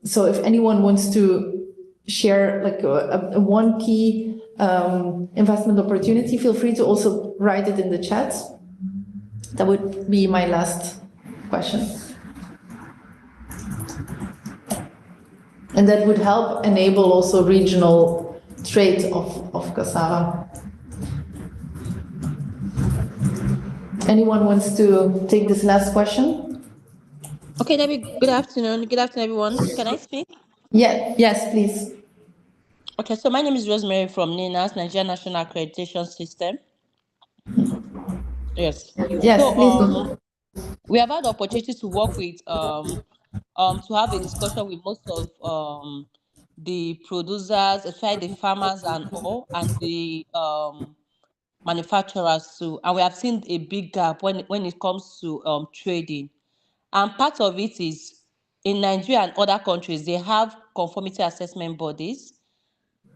So if anyone wants to share like a one key investment opportunity, feel free to also write it in the chat. That would be my last question. And that would help enable also regional trade of cassava. Anyone wants to take this last question? Okay, Debbie, good afternoon. Good afternoon, everyone. Can I speak? Yeah, yes, please. Okay, so my name is Rosemary from NINAS, Nigerian National Accreditation System. Yes. Yes, so, please. We have had the opportunity to work with, to have a discussion with most of the producers, especially the farmers and all, and the manufacturers too. And we have seen a big gap when it comes to trading. And part of it is in Nigeria and other countries, they have conformity assessment bodies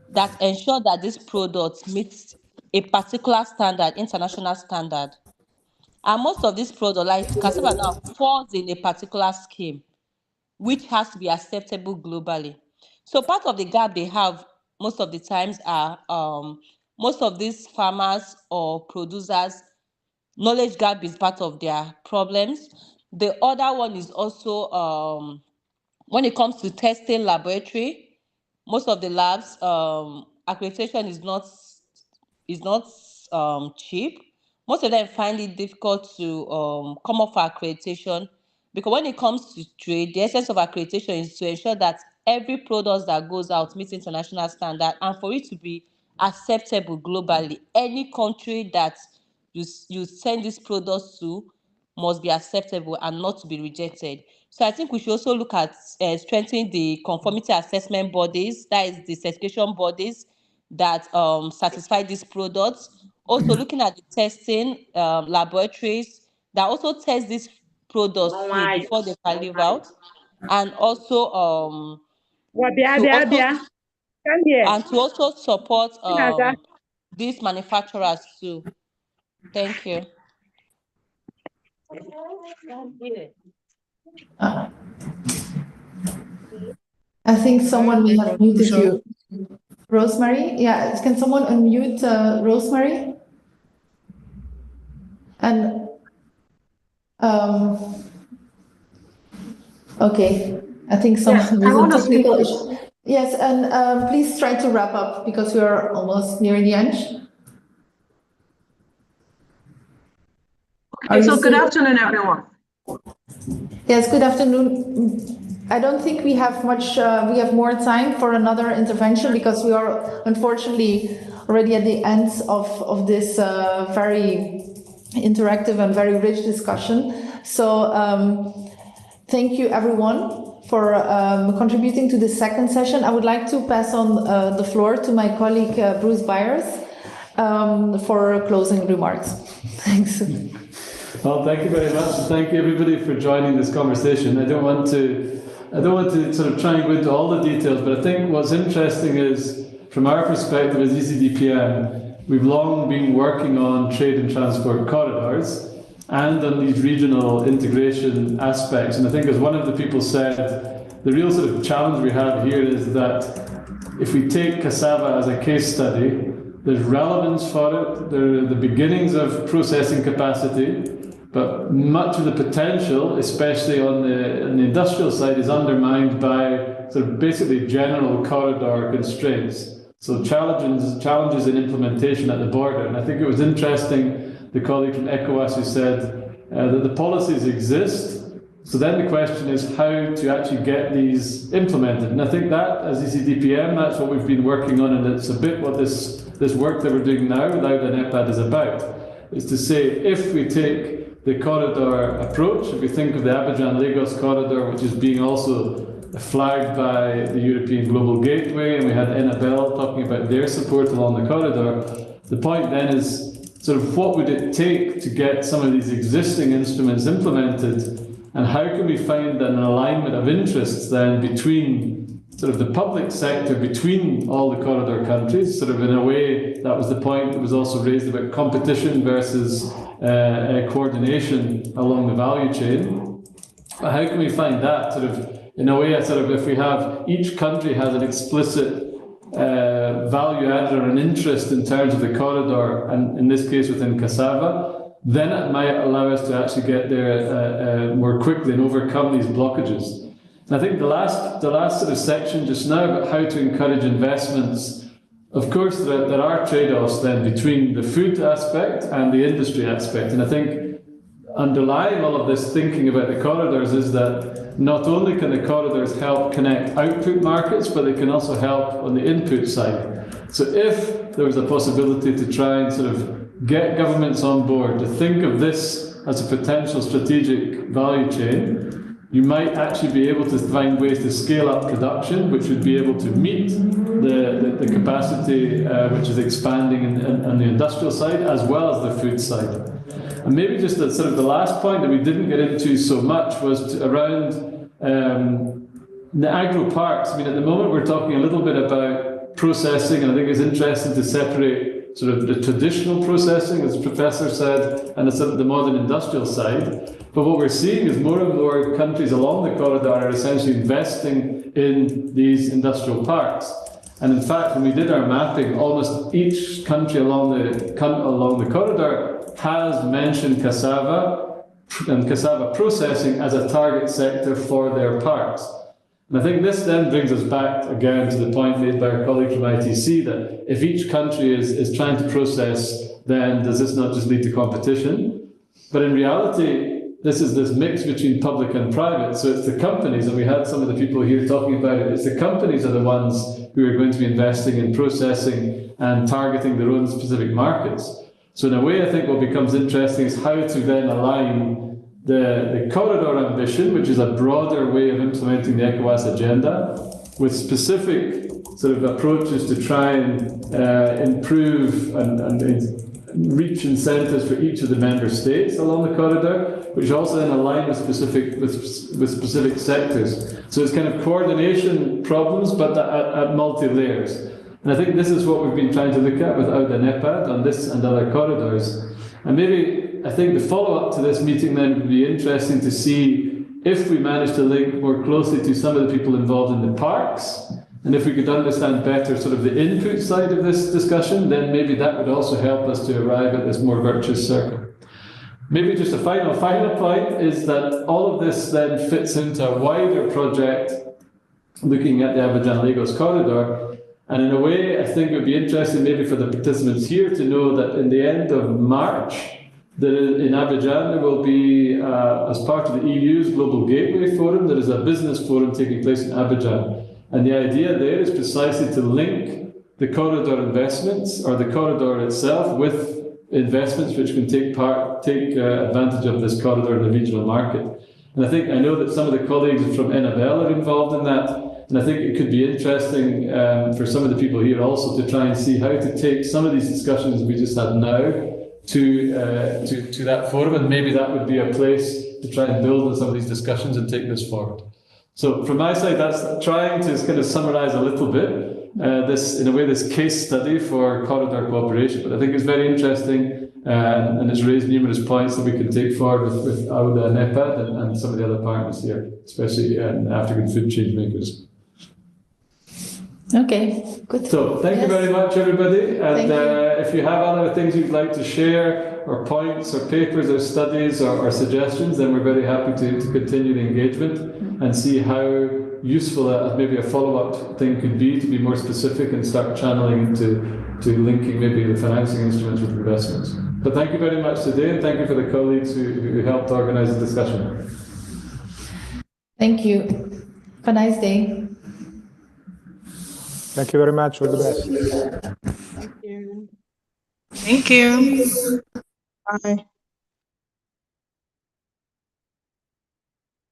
that ensure that this product meets a particular standard, international standard. And most of these products, like cassava now, falls in a particular scheme, which has to be acceptable globally. So part of the gap they have most of the times are most of these farmers or producers, knowledge gap is part of their problems. The other one is also when it comes to testing laboratory, most of the labs accreditation is not cheap. Most of them find it difficult to come up for accreditation, because when it comes to trade, the essence of accreditation is to ensure that every product that goes out meets international standard, and for it to be acceptable globally, any country that you send these products to must be acceptable and not to be rejected. So I think we should also look at strengthening the conformity assessment bodies, that is the certification bodies that satisfy these products. Also looking at the testing laboratories that also test these products too before they can leave out. And also to also support these manufacturers too. Thank you. I think someone may have muted you. Rosemary? Yeah, can someone unmute Rosemary? And okay, I think someone has a technical issue. Yes, and please try to wrap up because we are almost near the end. Okay, so good afternoon, everyone. Yes, good afternoon. I don't think we have much, we have more time for another intervention because we are unfortunately already at the end of this very interactive and very rich discussion. So thank you everyone for contributing to this second session. I would like to pass on the floor to my colleague Bruce Byers for closing remarks. Thanks. Well, thank you very much. Thank you everybody for joining this conversation. I don't want to sort of try and go into all the details, but I think what's interesting is, from our perspective as ECDPM, we've long been working on trade and transport corridors and on these regional integration aspects. And I think, as one of the people said, the real sort of challenge we have here is that if we take Cassava as a case study, there's relevance for it, there are the beginnings of processing capacity, but much of the potential, especially on the industrial side, is undermined by sort of basically general corridor constraints. So challenges in implementation at the border. And I think it was interesting, the colleague from ECOWAS who said that the policies exist. So then the question is how to actually get these implemented. And I think that, as ECDPM, that's what we've been working on, and it's a bit what this work that we're doing now with Auda NEPAD is about, is to say, if we take the corridor approach, if we think of the Abidjan-Lagos corridor, which is being also flagged by the European Global Gateway, and we had Enabel talking about their support along the corridor, the point then is sort of what would it take to get some of these existing instruments implemented, and how can we find an alignment of interests then between sort of the public sector, between all the corridor countries, sort of in a way, that was the point that was also raised about competition versus coordination along the value chain. But how can we find that sort of, in a way, sort of if we have, each country has an explicit value add or an interest in terms of the corridor, and in this case within Cassava, then it might allow us to actually get there more quickly and overcome these blockages. And I think the last sort of section just now about how to encourage investments, of course there are trade-offs then between the food aspect and the industry aspect. And I think underlying all of this thinking about the corridors is that not only can the corridors help connect output markets, but they can also help on the input side. So if there was a possibility to try and sort of get governments on board to think of this as a potential strategic value chain, you might actually be able to find ways to scale up production, which would be able to meet the capacity which is expanding on the industrial side as well as the food side. And maybe just the, sort of the last point that we didn't get into so much was around the agro parks. I mean, at the moment we're talking a little bit about processing, and I think it's interesting to separate sort of the traditional processing, as the professor said, and the sort of the modern industrial side. But what we're seeing is more and more countries along the corridor are essentially investing in these industrial parks. And in fact, when we did our mapping, almost each country along the corridor has mentioned Cassava and Cassava processing as a target sector for their parks. And I think this then brings us back again to the point made by our colleague from ITC that if each country is trying to process, then does this not just lead to competition? But in reality, this is this mix between public and private. So it's the companies, and we had some of the people here talking about it, it's the companies are the ones who are going to be investing in processing and targeting their own specific markets. So in a way, I think what becomes interesting is how to then align the corridor ambition, which is a broader way of implementing the ECOWAS agenda, with specific sort of approaches to try and improve and reach incentives for each of the member states along the corridor, which also then align with specific sectors. So it's kind of coordination problems, but at multi-layers. And I think this is what we've been trying to look at with Auda NEPAD on this and other corridors. And maybe I think the follow-up to this meeting then would be interesting to see if we manage to link more closely to some of the people involved in the parks, and if we could understand better sort of the input side of this discussion, then maybe that would also help us to arrive at this more virtuous circle. Maybe just a final point is that all of this then fits into a wider project looking at the Abidjan-Lagos corridor. And in a way, I think it would be interesting maybe for the participants here to know that in the end of March, in Abidjan, there will be, as part of the EU's Global Gateway Forum, there is a business forum taking place in Abidjan. And the idea there is precisely to link the corridor investments, or the corridor itself, with investments which can take advantage of this corridor in the regional market. And I know that some of the colleagues from Enabel are involved in that, and I think it could be interesting for some of the people here also to try and see how to take some of these discussions we just had now to that forum, and maybe that would be a place to try and build on some of these discussions and take this forward. So from my side, that's trying to kind of summarize a little bit this, in a way, this case study for corridor cooperation. But I think it's very interesting and it's raised numerous points that we can take forward with AUDA and NEPAD and some of the other partners here, especially African food change makers. Okay, good. So thank you very much, everybody. And if you have other things you'd like to share, or points, or papers, or studies, or suggestions, then we're very happy to continue the engagement and see how useful maybe a follow-up thing could be to be more specific and start channeling into linking maybe the financing instruments with investments. But thank you very much today, and thank you for the colleagues who helped organize the discussion. Thank you. Have a nice day. Thank you very much. All the best. Thank you. Thank you. Bye.